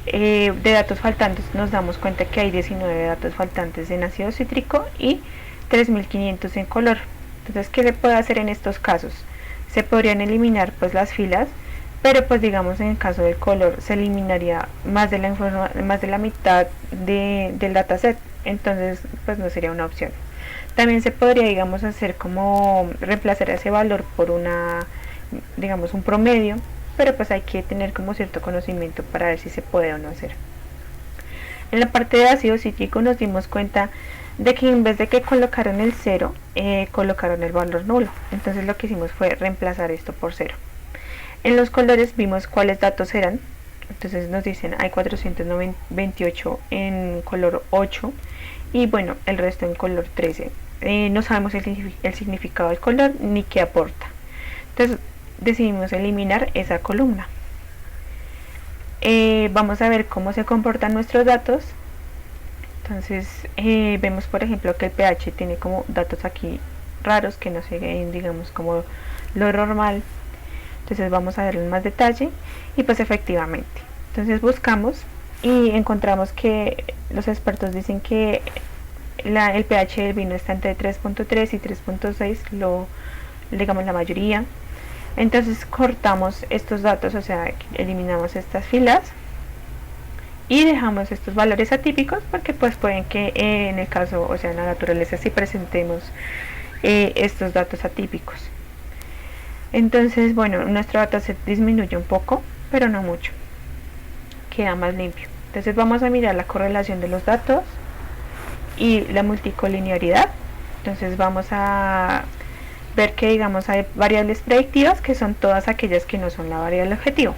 De datos faltantes nos damos cuenta que hay 19 datos faltantes en ácido cítrico y 3500 en color. Entonces, ¿qué se puede hacer en estos casos? Se podrían eliminar pues las filas, pero pues digamos en el caso del color se eliminaría más de la mitad del dataset, entonces pues no sería una opción. También se podría, digamos, hacer como reemplazar ese valor por digamos, un promedio, pero pues hay que tener como cierto conocimiento para ver si se puede o no hacer. En la parte de ácido cítrico nos dimos cuenta de que en vez de que colocaron el 0, colocaron el valor nulo. Entonces lo que hicimos fue reemplazar esto por 0. En los colores vimos cuáles datos eran. Entonces nos dicen hay 428 en color 8 y bueno, el resto en color 13. No sabemos el significado del color ni qué aporta. Entonces decidimos eliminar esa columna. Vamos a ver cómo se comportan nuestros datos. Entonces vemos por ejemplo que el pH tiene como datos aquí raros que no siguen, digamos, como lo normal. Entonces vamos a verlo en más detalle y pues efectivamente. Entonces buscamos y encontramos que los expertos dicen que el pH del vino está entre 3.3 y 3.6, digamos la mayoría. Entonces cortamos estos datos, o sea, eliminamos estas filas y dejamos estos valores atípicos porque pues pueden que en el caso, o sea, en la naturaleza sí presentemos estos datos atípicos. Entonces, bueno, nuestro dataset disminuye un poco, pero no mucho, queda más limpio. Entonces vamos a mirar la correlación de los datos y la multicolinearidad. Entonces vamos a ver que, digamos, hay variables predictivas que son todas aquellas que no son la variable objetivo.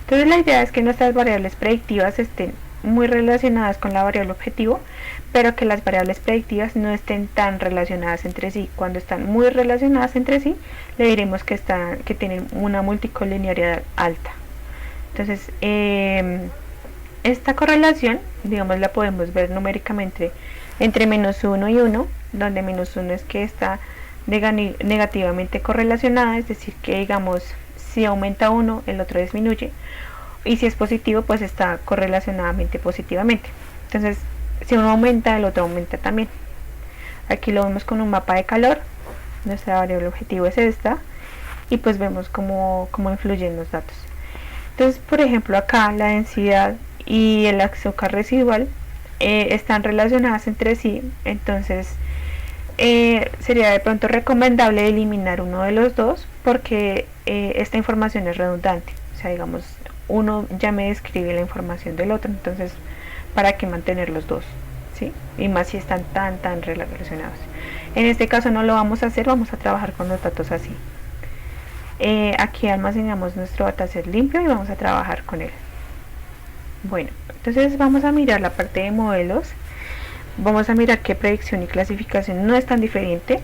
Entonces la idea es que nuestras variables predictivas estén muy relacionadas con la variable objetivo, pero que las variables predictivas no estén tan relacionadas entre sí. Cuando están muy relacionadas entre sí, le diremos que tienen una multicolinearidad alta. Entonces esta correlación, digamos, la podemos ver numéricamente entre -1 y 1, donde -1 es que está negativamente correlacionada, es decir, que digamos si aumenta uno el otro disminuye, y si es positivo pues está correlacionadamente positivamente. Entonces si uno aumenta el otro aumenta también. Aquí lo vemos con un mapa de calor, nuestra variable objetivo es esta y pues vemos cómo influyen los datos. Entonces por ejemplo acá la densidad y el azúcar residual están relacionadas entre sí, entonces sería de pronto recomendable eliminar uno de los dos porque esta información es redundante, o sea, digamos, uno ya me describe la información del otro, entonces para qué mantener los dos, ¿sí? Y más si están tan relacionados. En este caso no lo vamos a hacer, vamos a trabajar con los datos así. Aquí almacenamos nuestro dataset limpio y vamos a trabajar con él. Bueno, entonces vamos a mirar la parte de modelos. Vamos a mirar que predicción y clasificación no es tan diferente.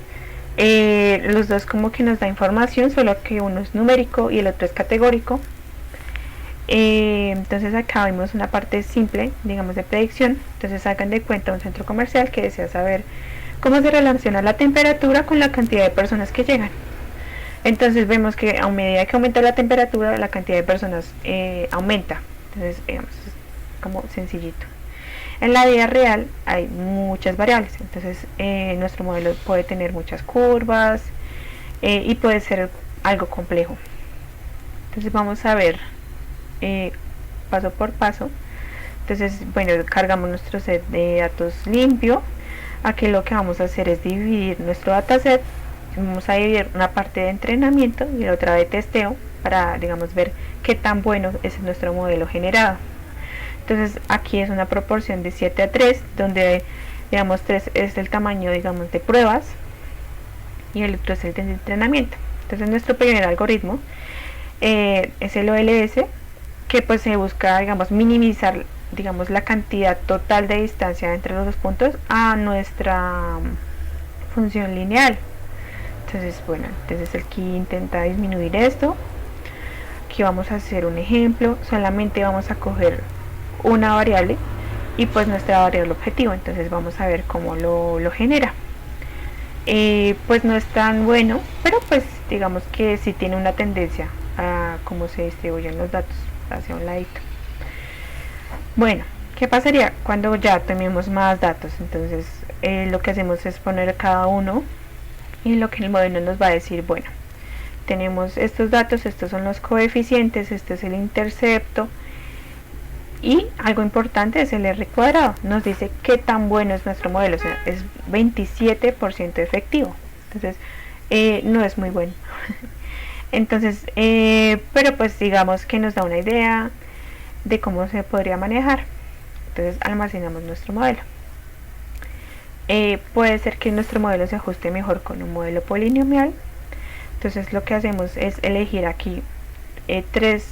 Los dos como que nos da información, solo que uno es numérico y el otro es categórico. Entonces acá vemos una parte simple, digamos, de predicción. Entonces hagan de cuenta un centro comercial que desea saber cómo se relaciona la temperatura con la cantidad de personas que llegan. Entonces vemos que a medida que aumenta la temperatura, la cantidad de personas aumenta. Entonces digamos, es como sencillito. En la vida real hay muchas variables, entonces nuestro modelo puede tener muchas curvas y puede ser algo complejo. Entonces vamos a ver paso por paso. Entonces, bueno, cargamos nuestro set de datos limpio. Aquí lo que vamos a hacer es dividir nuestro dataset. Vamos a dividir una parte de entrenamiento y otra de testeo para, digamos, ver qué tan bueno es nuestro modelo generado. Entonces aquí es una proporción de 7:3, donde digamos 3 es el tamaño, digamos, de pruebas y el otro es el de entrenamiento. Entonces nuestro primer algoritmo es el OLS, que pues se busca, digamos, minimizar, digamos, la cantidad total de distancia entre los dos puntos a nuestra función lineal. Entonces, bueno, entonces aquí intenta disminuir esto. Aquí vamos a hacer un ejemplo, solamente vamos a coger una variable y pues nuestra variable objetivo, entonces vamos a ver cómo lo genera. Pues no es tan bueno, pero pues digamos que sí tiene una tendencia a cómo se distribuyen los datos hacia un ladito. Bueno, ¿qué pasaría cuando ya tenemos más datos? Entonces lo que hacemos es poner cada uno y lo que el modelo nos va a decir, bueno, tenemos estos datos, estos son los coeficientes, este es el intercepto, y algo importante es el R cuadrado, nos dice qué tan bueno es nuestro modelo, o sea, es 27% efectivo, entonces no es muy bueno. Entonces, pero pues digamos que nos da una idea de cómo se podría manejar. Entonces almacenamos nuestro modelo. Puede ser que nuestro modelo se ajuste mejor con un modelo polinomial. Entonces lo que hacemos es elegir aquí tres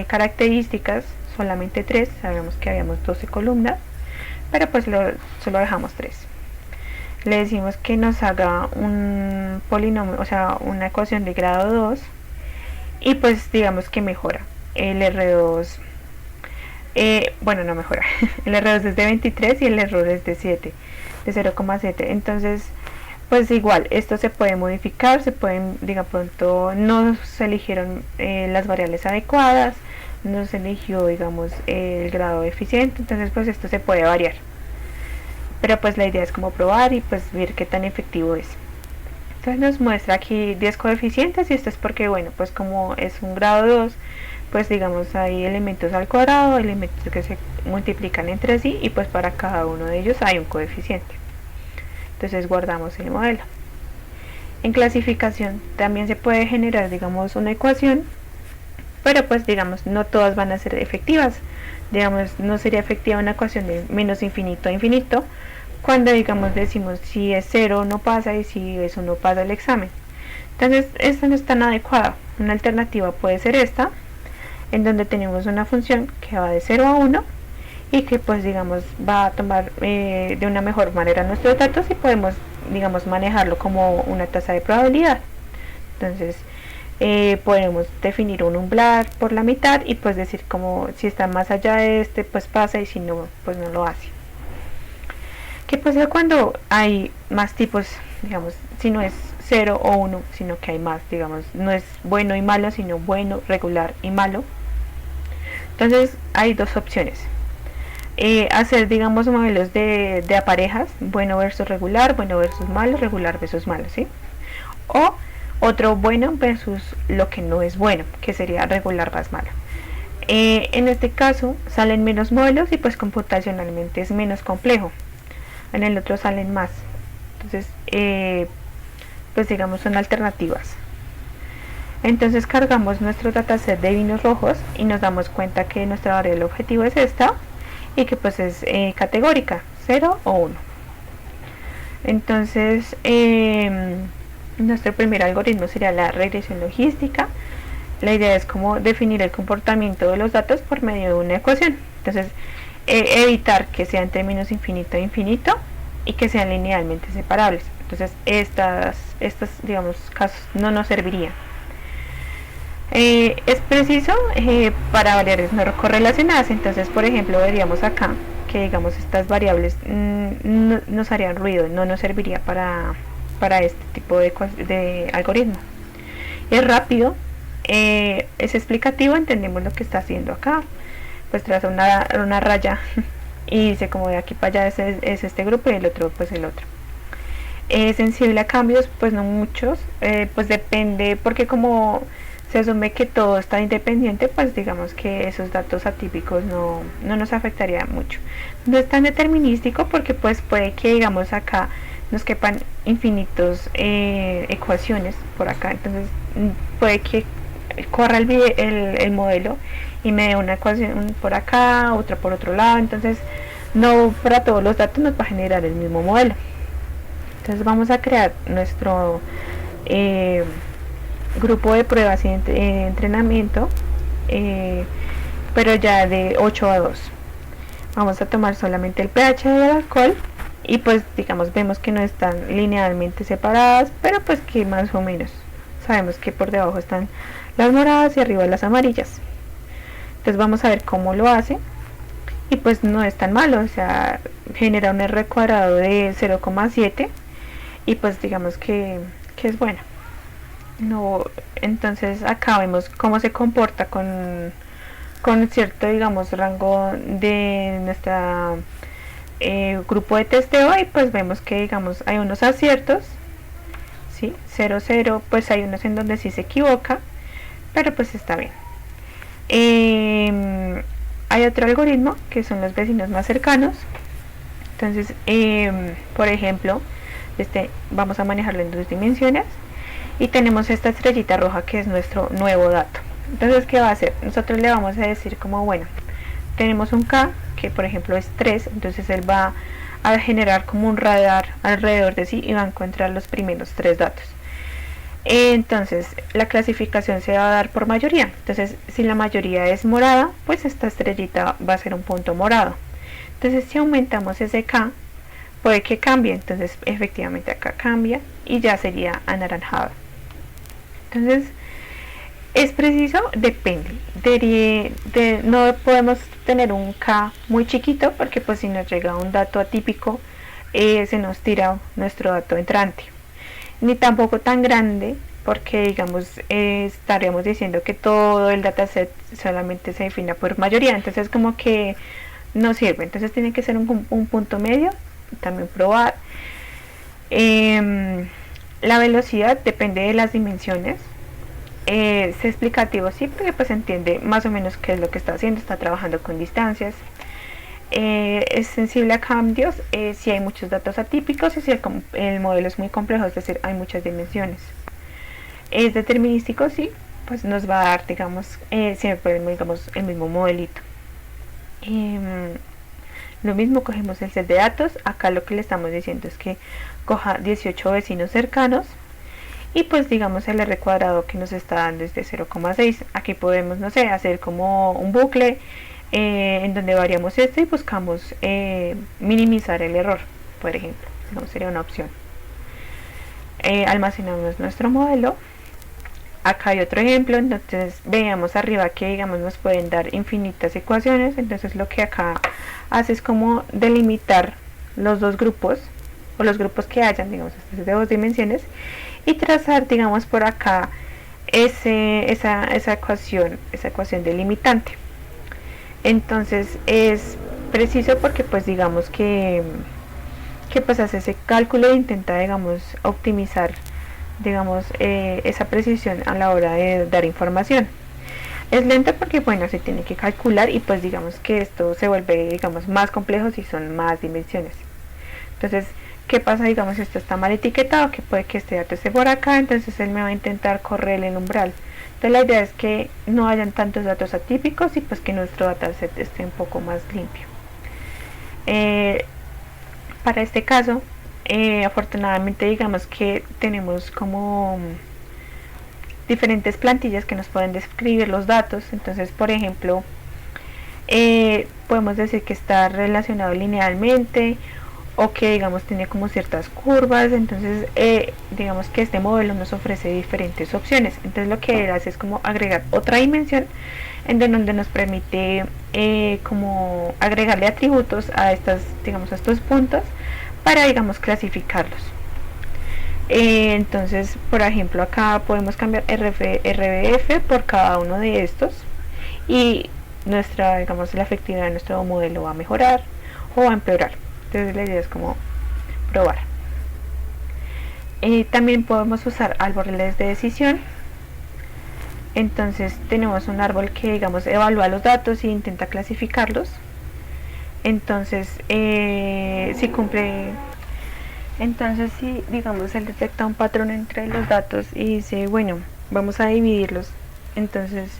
características, solamente tres, sabemos que habíamos 12 columnas, pero pues solo dejamos 3. Le decimos que nos haga un polinomio, o sea, una ecuación de grado 2, y pues digamos que mejora. El R2, bueno, no mejora, el R2 es de 23 y el error es de 7, de 0,7. Entonces, pues igual, esto se puede modificar, se pueden, diga pronto, no se eligieron las variables adecuadas, no se eligió, digamos, el grado eficiente, entonces pues esto se puede variar. Pero pues la idea es como probar y pues ver qué tan efectivo es. Entonces nos muestra aquí 10 coeficientes, y esto es porque, bueno, pues como es un grado 2, pues digamos hay elementos al cuadrado, elementos que se multiplican entre sí, y pues para cada uno de ellos hay un coeficiente. Entonces guardamos el modelo. En clasificación también se puede generar, digamos, una ecuación, pero pues digamos no todas van a ser efectivas. Digamos, no sería efectiva una ecuación de menos infinito a infinito cuando, digamos, decimos si es 0 no pasa y si eso no pasa el examen. Entonces esta no es tan adecuada. Una alternativa puede ser esta, en donde tenemos una función que va de 0 a 1 y que pues digamos va a tomar de una mejor manera nuestros datos, y podemos, digamos, manejarlo como una tasa de probabilidad. Entonces podemos definir un umbral por la mitad y pues decir como si está más allá de este pues pasa, y si no pues no lo hace. ¿Qué pasa cuando hay más tipos? Digamos, si no es 0 o 1, sino que hay más, digamos, no es bueno y malo, sino bueno, regular y malo. Entonces hay dos opciones. Hacer, digamos, modelos de parejas, bueno versus regular versus malo, ¿sí? O otro bueno versus lo que no es bueno, que sería regular más malo. En este caso salen menos modelos y pues computacionalmente es menos complejo. En el otro salen más. Entonces, pues digamos son alternativas. Entonces cargamos nuestro dataset de vinos rojos y nos damos cuenta que nuestra variable objetivo es esta, y que pues es categórica, 0 o 1. Entonces nuestro primer algoritmo sería la regresión logística. La idea es como definir el comportamiento de los datos por medio de una ecuación. Entonces evitar que sean términos infinito e infinito y que sean linealmente separables. Entonces estas digamos casos no nos servirían. Es preciso para variables no correlacionadas. Entonces, por ejemplo, veríamos acá que digamos estas variables no nos harían ruido, no nos serviría para este tipo de algoritmo. Es rápido, es explicativo, entendemos lo que está haciendo acá, pues traza una raya y dice como de aquí para allá es este grupo y el otro pues el otro. Es sensible a cambios, pues no muchos, pues depende, porque como se asume que todo está independiente, pues digamos que esos datos atípicos no nos afectaría mucho. No es tan determinístico porque pues puede que digamos acá nos quepan infinitos ecuaciones por acá, entonces puede que corra el modelo y me dé una ecuación por acá, otra por otro lado, entonces no para todos los datos nos va a generar el mismo modelo. Entonces vamos a crear nuestro grupo de pruebas y entrenamiento, pero ya de 8 a 2. Vamos a tomar solamente el pH del alcohol y pues digamos vemos que no están linealmente separadas, pero pues que más o menos sabemos que por debajo están las moradas y arriba las amarillas. Entonces vamos a ver cómo lo hace, y pues no es tan malo, o sea, genera un R cuadrado de 0,7 y pues digamos que es bueno. No, entonces acá vemos cómo se comporta con cierto, digamos, rango de nuestra grupo de testeo, y pues vemos que digamos hay unos aciertos, ¿sí? 0, 0, pues hay unos en donde sí se equivoca, pero pues está bien. Hay otro algoritmo que son los vecinos más cercanos. Entonces, por ejemplo, vamos a manejarlo en 2 dimensiones y tenemos esta estrellita roja que es nuestro nuevo dato. Entonces, ¿qué va a hacer? Nosotros le vamos a decir como, bueno, tenemos un K que por ejemplo es 3, entonces él va a generar como un radar alrededor de sí y va a encontrar los primeros 3 datos. Entonces la clasificación se va a dar por mayoría. Entonces si la mayoría es morada, pues esta estrellita va a ser un punto morado. Entonces si aumentamos ese K, puede que cambie. Entonces efectivamente acá cambia y ya sería anaranjado. Entonces es preciso, depende. No podemos tener un K muy chiquito porque pues si nos llega un dato atípico se nos tira nuestro dato entrante. Ni tampoco tan grande porque digamos estaríamos diciendo que todo el dataset solamente se define por mayoría, entonces como que no sirve. Entonces tiene que ser un punto medio. También probar la velocidad depende de las dimensiones. Es explicativo, sí, porque pues entiende más o menos qué es lo que está haciendo, está trabajando con distancias. Es sensible a cambios si hay muchos datos atípicos y si el modelo es muy complejo, es decir, hay muchas dimensiones. Es determinístico, sí, pues nos va a dar, digamos, siempre digamos, el mismo modelito. Lo mismo, cogemos el set de datos. Acá lo que le estamos diciendo es que coja 18 vecinos cercanos y pues digamos el R cuadrado que nos está dando es de 0,6. Aquí podemos, no sé, hacer como un bucle en donde variamos esto y buscamos minimizar el error, por ejemplo. No sería una opción. Almacenamos nuestro modelo. Acá hay otro ejemplo. Entonces veamos arriba que digamos nos pueden dar infinitas ecuaciones. Entonces lo que acá hace es como delimitar los dos grupos o los grupos que hayan, digamos, de 2 dimensiones, y trazar, digamos, por acá esa ecuación delimitante. Entonces es preciso porque pues digamos que pues hace ese cálculo e intenta, digamos, optimizar, digamos, esa precisión a la hora de dar información. Es lento porque bueno, se tiene que calcular y pues digamos que esto se vuelve, digamos, más complejo si son más dimensiones. Entonces, ¿qué pasa? Digamos, esto está mal etiquetado, que puede que este dato esté por acá, entonces él me va a intentar correr el umbral. Entonces la idea es que no hayan tantos datos atípicos y pues que nuestro dataset esté un poco más limpio. Para este caso, afortunadamente digamos que tenemos como diferentes plantillas que nos pueden describir los datos. Entonces, por ejemplo, podemos decir que está relacionado linealmente o que digamos tiene como ciertas curvas. Entonces digamos que este modelo nos ofrece diferentes opciones. Entonces lo que él hace es como agregar otra dimensión en donde nos permite como agregarle atributos a estas, digamos, a estos puntos para, digamos, clasificarlos. Entonces, por ejemplo, acá podemos cambiar RBF por cada uno de estos y nuestra, digamos, la efectividad de nuestro modelo va a mejorar o va a empeorar. Entonces la idea es como probar. También podemos usar árboles de decisión. Entonces tenemos un árbol que, digamos, evalúa los datos e intenta clasificarlos. Entonces si cumple, entonces si digamos él detecta un patrón entre los datos y dice, bueno, vamos a dividirlos, entonces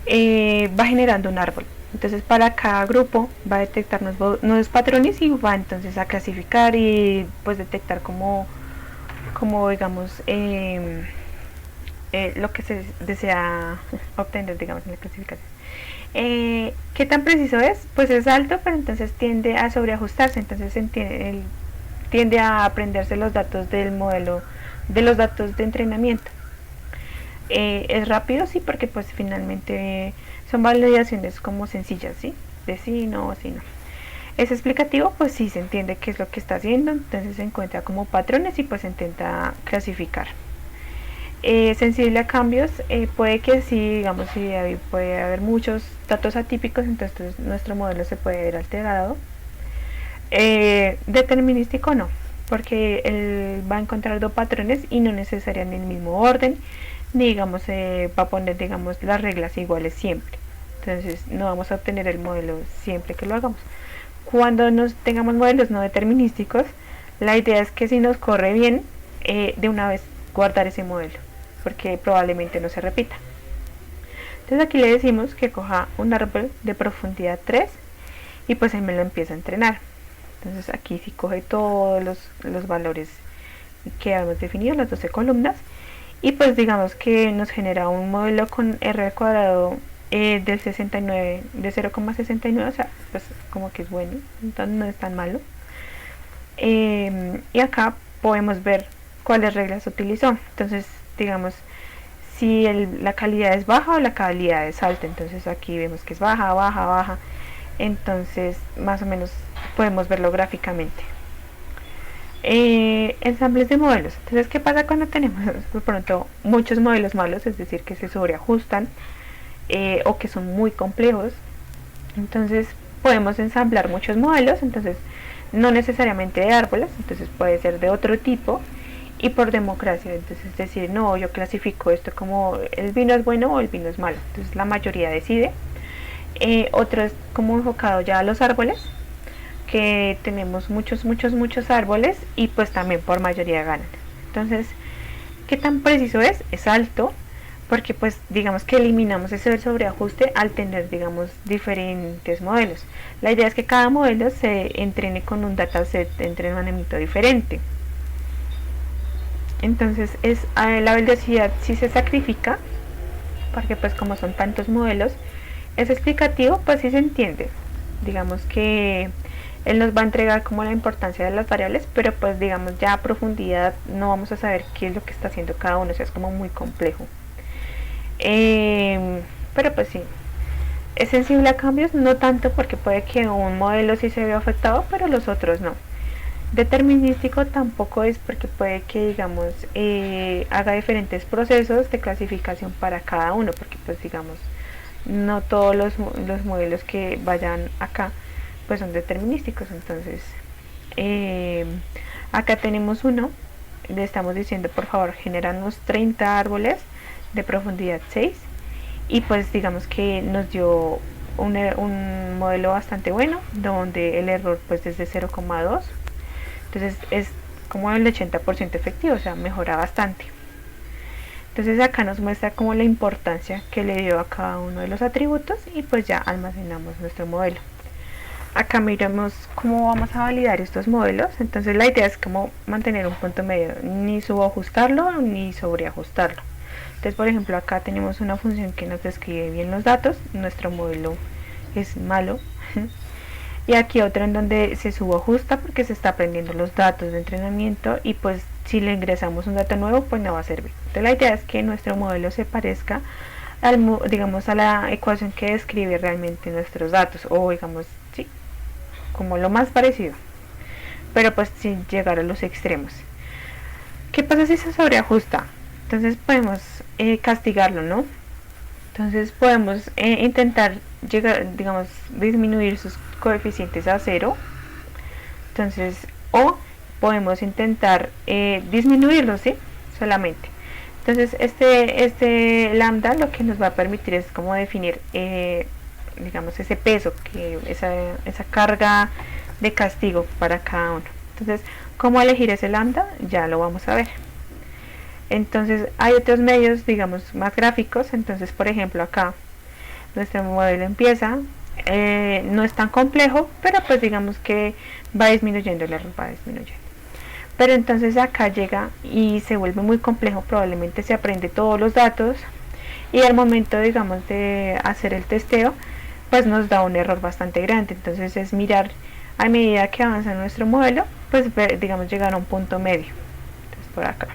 va generando un árbol. Entonces para cada grupo va a detectar nuevos patrones y va entonces a clasificar y pues detectar como digamos lo que se desea obtener, digamos, en la clasificación. ¿Qué tan preciso es? Pues es alto, pero entonces tiende a sobreajustarse. Entonces tiende a aprenderse los datos del modelo, de los datos de entrenamiento. Es rápido, sí, porque pues finalmente son validaciones como sencillas, ¿sí? De sí, no, sí, no. Es explicativo, pues sí se entiende qué es lo que está haciendo, entonces se encuentra como patrones y pues intenta clasificar. Sensible a cambios, puede que sí, digamos, si puede haber muchos datos atípicos, entonces nuestro modelo se puede ver alterado. Determinístico no, porque él va a encontrar dos patrones y no necesariamente en el mismo orden, ni digamos va a poner digamos las reglas iguales siempre. Entonces no vamos a obtener el modelo siempre que lo hagamos. Cuando nos tengamos modelos no determinísticos, la idea es que si nos corre bien, de una vez guardar ese modelo, porque probablemente no se repita. Entonces aquí le decimos que coja un árbol de profundidad 3 y pues él me lo empieza a entrenar. Entonces aquí sí coge todos los valores que hemos definido, las 12 columnas, y pues digamos que nos genera un modelo con r al cuadrado del 69, de 0,69, o sea, pues como que es bueno, entonces no es tan malo. Y acá podemos ver cuáles reglas utilizó. Entonces digamos si la calidad es baja o la calidad es alta. Entonces aquí vemos que es baja, baja, baja. Entonces más o menos podemos verlo gráficamente. Ensambles de modelos. Entonces, ¿qué pasa cuando tenemos de pronto muchos modelos malos? Es decir, que se sobreajustan o que son muy complejos. Entonces podemos ensamblar muchos modelos. Entonces no necesariamente de árboles, entonces puede ser de otro tipo, y por democracia, entonces decir, no, yo clasifico esto como el vino es bueno o el vino es malo, entonces la mayoría decide. Otro es como enfocado ya a los árboles, que tenemos muchos árboles y pues también por mayoría ganan. Entonces, ¿qué tan preciso es? Es alto, porque pues digamos que eliminamos ese sobreajuste al tener digamos diferentes modelos. La idea es que cada modelo se entrene con un dataset de entrenamiento diferente. Entonces la velocidad sí se sacrifica, porque pues como son tantos modelos, es explicativo, pues sí se entiende. Digamos que él nos va a entregar como la importancia de las variables, pero pues digamos ya a profundidad no vamos a saber qué es lo que está haciendo cada uno, o sea, es como muy complejo. Pero pues sí, es sensible a cambios, no tanto, porque puede que un modelo sí se vea afectado, pero los otros no. Determinístico tampoco es, porque puede que digamos haga diferentes procesos de clasificación para cada uno, porque pues digamos no todos los modelos que vayan acá pues son determinísticos. Entonces acá tenemos uno, le estamos diciendo por favor generanos 30 árboles de profundidad 6, y pues digamos que nos dio un modelo bastante bueno, donde el error pues es de 0,2, entonces es como el 80% efectivo, o sea, mejora bastante. Entonces acá nos muestra como la importancia que le dio a cada uno de los atributos, y pues ya almacenamos nuestro modelo. Acá miramos cómo vamos a validar estos modelos. Entonces la idea es como mantener un punto medio, ni subajustarlo ni sobreajustarlo. Entonces, por ejemplo, acá tenemos una función que nos describe bien los datos, nuestro modelo es malo. Y aquí otra en donde se subajusta porque se está aprendiendo los datos de entrenamiento, y pues si le ingresamos un dato nuevo pues no va a servir. Entonces la idea es que nuestro modelo se parezca digamos a la ecuación que describe realmente nuestros datos, o digamos, sí, como lo más parecido, pero pues sin llegar a los extremos. ¿Qué pasa si se sobreajusta? Entonces podemos castigarlo, ¿no? Entonces podemos intentar llegar, digamos, disminuir sus coeficientes a 0. Entonces, o podemos intentar disminuirlo, ¿sí? Solamente. Entonces este lambda lo que nos va a permitir es como definir digamos ese peso, esa carga de castigo para cada uno. Entonces, ¿cómo elegir ese lambda? Ya lo vamos a ver. Entonces hay otros medios, digamos, más gráficos. Entonces, por ejemplo, acá nuestro modelo empieza, no es tan complejo, pero pues digamos que va disminuyendo, el error va disminuyendo. Pero entonces acá llega y se vuelve muy complejo, probablemente se aprende todos los datos, y al momento, digamos, de hacer el testeo, pues nos da un error bastante grande. Entonces es mirar a medida que avanza nuestro modelo, pues digamos llegar a un punto medio. Entonces por acá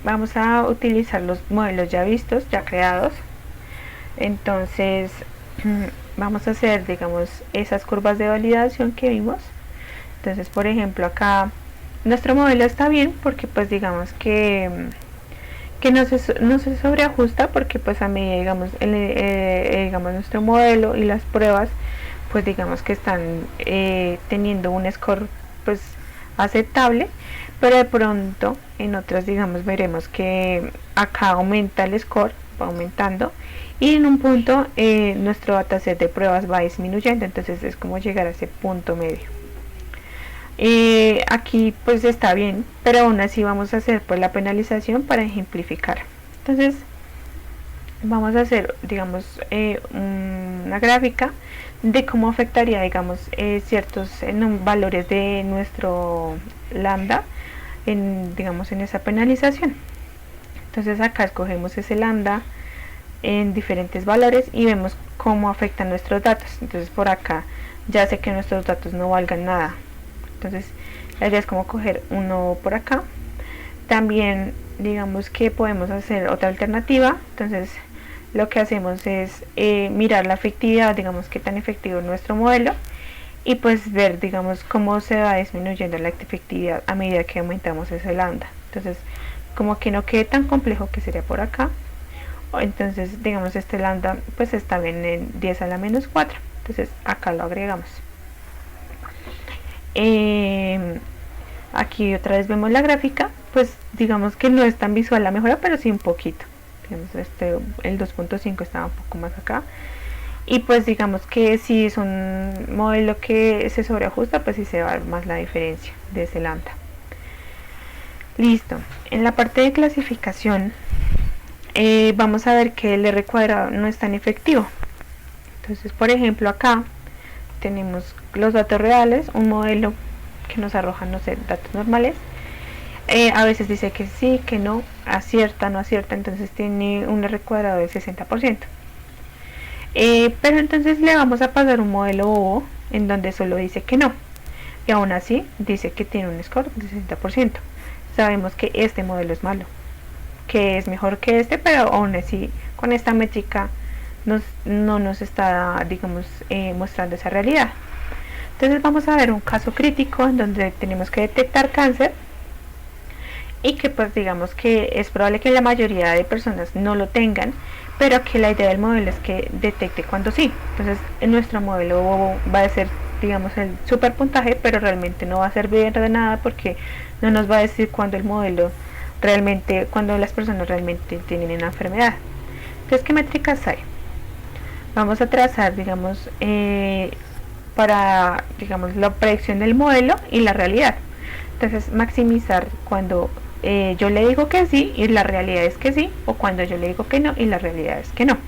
vamos a utilizar los modelos ya vistos, ya creados. Entonces vamos a hacer, digamos, esas curvas de validación que vimos. Entonces, por ejemplo, acá nuestro modelo está bien, porque pues digamos que no se sobreajusta, porque pues a medida, digamos, digamos nuestro modelo y las pruebas pues digamos que están teniendo un score pues aceptable, pero de pronto en otras digamos veremos que acá aumenta el score, va aumentando, y en un punto nuestro dataset de pruebas va disminuyendo, entonces es como llegar a ese punto medio. Aquí pues está bien, pero aún así vamos a hacer pues la penalización para ejemplificar. Entonces vamos a hacer digamos una gráfica de cómo afectaría digamos ciertos valores de nuestro lambda digamos en esa penalización. Entonces acá escogemos ese lambda en diferentes valores y vemos cómo afectan nuestros datos. Entonces por acá ya sé que nuestros datos no valgan nada, entonces la idea es como coger uno por acá. También digamos que podemos hacer otra alternativa, entonces lo que hacemos es mirar la efectividad, digamos que tan efectivo es nuestro modelo, y pues ver digamos cómo se va disminuyendo la efectividad a medida que aumentamos ese lambda. Entonces como que no quede tan complejo, que sería por acá, entonces digamos este lambda pues está bien en 10 a la menos 4, entonces acá lo agregamos. Aquí otra vez vemos la gráfica, pues digamos que no es tan visual la mejora, pero sí un poquito. El 2.5 estaba un poco más acá, y pues digamos que si es un modelo que se sobreajusta, pues sí se va a ver más la diferencia de ese lambda. Listo, en la parte de clasificación vamos a ver que el R cuadrado no es tan efectivo. Entonces por ejemplo acá tenemos los datos reales, un modelo que nos arroja, no sé, datos normales. A veces dice que sí, que no, acierta, no acierta, entonces tiene un R cuadrado del 60%. Pero entonces le vamos a pasar un modelo bobo en donde solo dice que no, y aún así dice que tiene un score del 60%. Sabemos que este modelo es malo, que es mejor que este, pero aún así con esta métrica no nos está digamos mostrando esa realidad. Entonces vamos a ver un caso crítico en donde tenemos que detectar cáncer, y que pues digamos que es probable que la mayoría de personas no lo tengan, pero que la idea del modelo es que detecte cuando sí. Entonces en nuestro modelo va a ser digamos el super puntaje, pero realmente no va a servir de nada porque no nos va a decir cuando el modelo realmente, cuando las personas realmente tienen una enfermedad. Entonces, ¿qué métricas hay? Vamos a trazar digamos para digamos la predicción del modelo y la realidad. Entonces maximizar cuando yo le digo que sí y la realidad es que sí, o cuando yo le digo que no y la realidad es que no.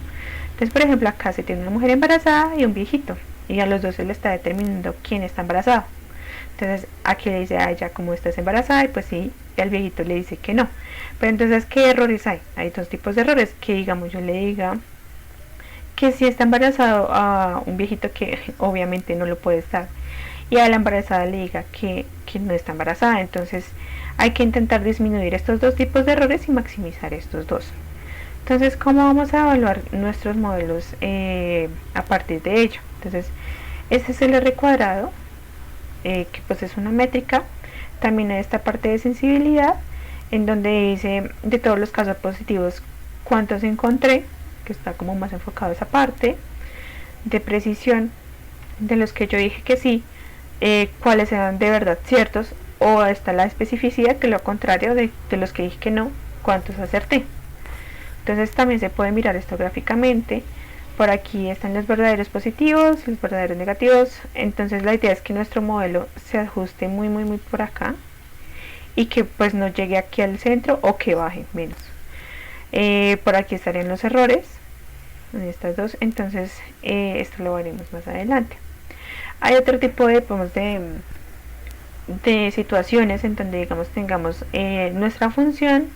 Entonces por ejemplo acá se tiene una mujer embarazada y un viejito, y a los dos se le está determinando quién está embarazado. Entonces aquí le dice a ella como estás embarazada, y pues sí, y al viejito le dice que no. Pero entonces ¿qué errores hay? Hay dos tipos de errores: que digamos yo le diga que sí está embarazado a un viejito que obviamente no lo puede estar, y a la embarazada le diga que no está embarazada. Entonces hay que intentar disminuir estos dos tipos de errores y maximizar estos dos. Entonces, ¿cómo vamos a evaluar nuestros modelos a partir de ello? Entonces este es el R cuadrado, que pues es una métrica. También hay esta parte de sensibilidad en donde dice de todos los casos positivos cuántos encontré, que está como más enfocado a esa parte de precisión, de los que yo dije que sí, cuáles eran de verdad ciertos, o está la especificidad, que es lo contrario de los que dije que no, cuántos acerté. Entonces también se puede mirar esto gráficamente. Por aquí están los verdaderos positivos, los verdaderos negativos. Entonces la idea es que nuestro modelo se ajuste muy por acá, y que pues no llegue aquí al centro, o que baje menos. Por aquí estarían los errores en estas dos. Entonces esto lo veremos más adelante. Hay otro tipo de situaciones en donde digamos tengamos nuestra función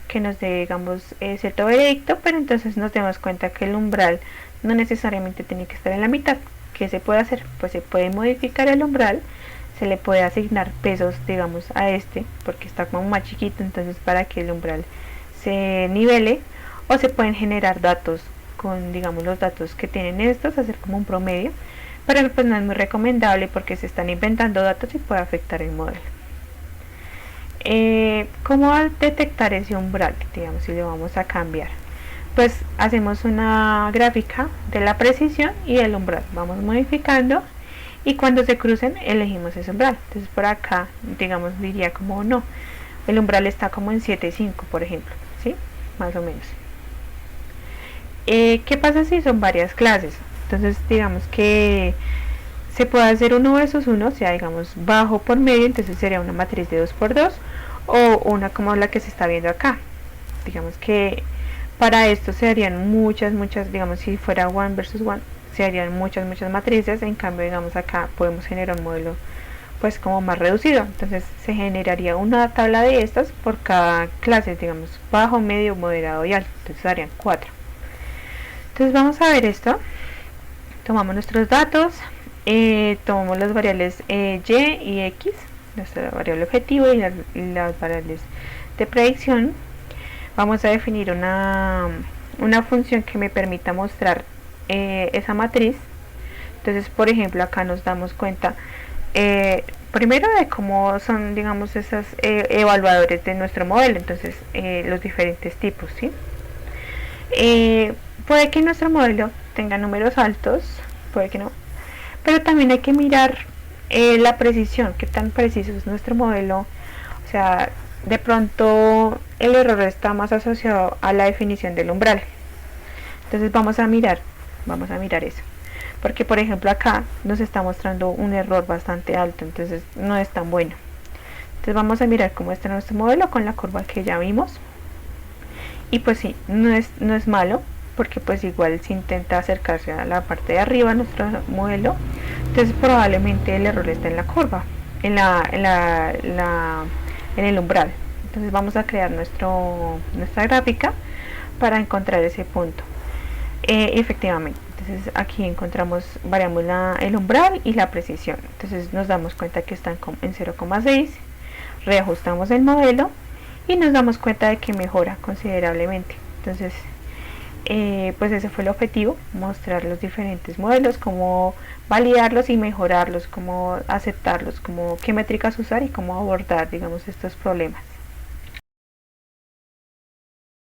que nos dé digamos cierto veredicto, pero entonces nos damos cuenta que el umbral no necesariamente tiene que estar en la mitad. ¿Qué se puede hacer? Pues se puede modificar el umbral, se le puede asignar pesos digamos a este porque está como más chiquito, entonces para que el umbral se nivele, o se pueden generar datos con digamos los datos que tienen estos, hacer como un promedio, pero pues no es muy recomendable porque se están inventando datos y puede afectar el modelo. ¿Cómo detectar ese umbral? Digamos, si lo vamos a cambiar, pues hacemos una gráfica de la precisión y el umbral, vamos modificando y cuando se crucen elegimos ese umbral. Entonces por acá, digamos, diría como no, el umbral está como en 7.5 por ejemplo, ¿sí? Más o menos. ¿Qué pasa si son varias clases? Entonces digamos que se puede hacer 1 versus 1, o sea, digamos bajo por medio, entonces sería una matriz de 2 por 2 o una como la que se está viendo acá. Digamos que para esto se harían muchas, digamos si fuera 1 versus 1, se harían muchas matrices. En cambio, digamos acá podemos generar un modelo pues como más reducido, entonces se generaría una tabla de estas por cada clase, digamos bajo, medio, moderado y alto, entonces harían 4. Entonces vamos a ver esto, tomamos nuestros datos, tomamos las variables y y x, nuestra variable objetivo y las variables de predicción. Vamos a definir una función que me permita mostrar esa matriz. Entonces, por ejemplo, acá nos damos cuenta primero de cómo son, digamos, esos evaluadores de nuestro modelo. Entonces, los diferentes tipos, ¿sí? Puede que nuestro modelo tenga números altos, puede que no, pero también hay que mirar la precisión, qué tan preciso es nuestro modelo. O sea, de pronto el error está más asociado a la definición del umbral. Entonces vamos a mirar eso, porque por ejemplo acá nos está mostrando un error bastante alto, entonces no es tan bueno. Entonces vamos a mirar cómo está nuestro modelo con la curva que ya vimos, y pues sí, no es malo, porque pues igual se intenta acercarse a la parte de arriba de nuestro modelo. Entonces probablemente el error está en la curva, en el umbral. Entonces vamos a crear nuestra gráfica para encontrar ese punto. Efectivamente, entonces aquí encontramos, variamos el umbral y la precisión. Entonces nos damos cuenta que están en 0,6, reajustamos el modelo y nos damos cuenta de que mejora considerablemente. Entonces pues ese fue el objetivo, mostrar los diferentes modelos, cómo validarlos y mejorarlos, cómo aceptarlos, qué métricas usar y cómo abordar, digamos, estos problemas.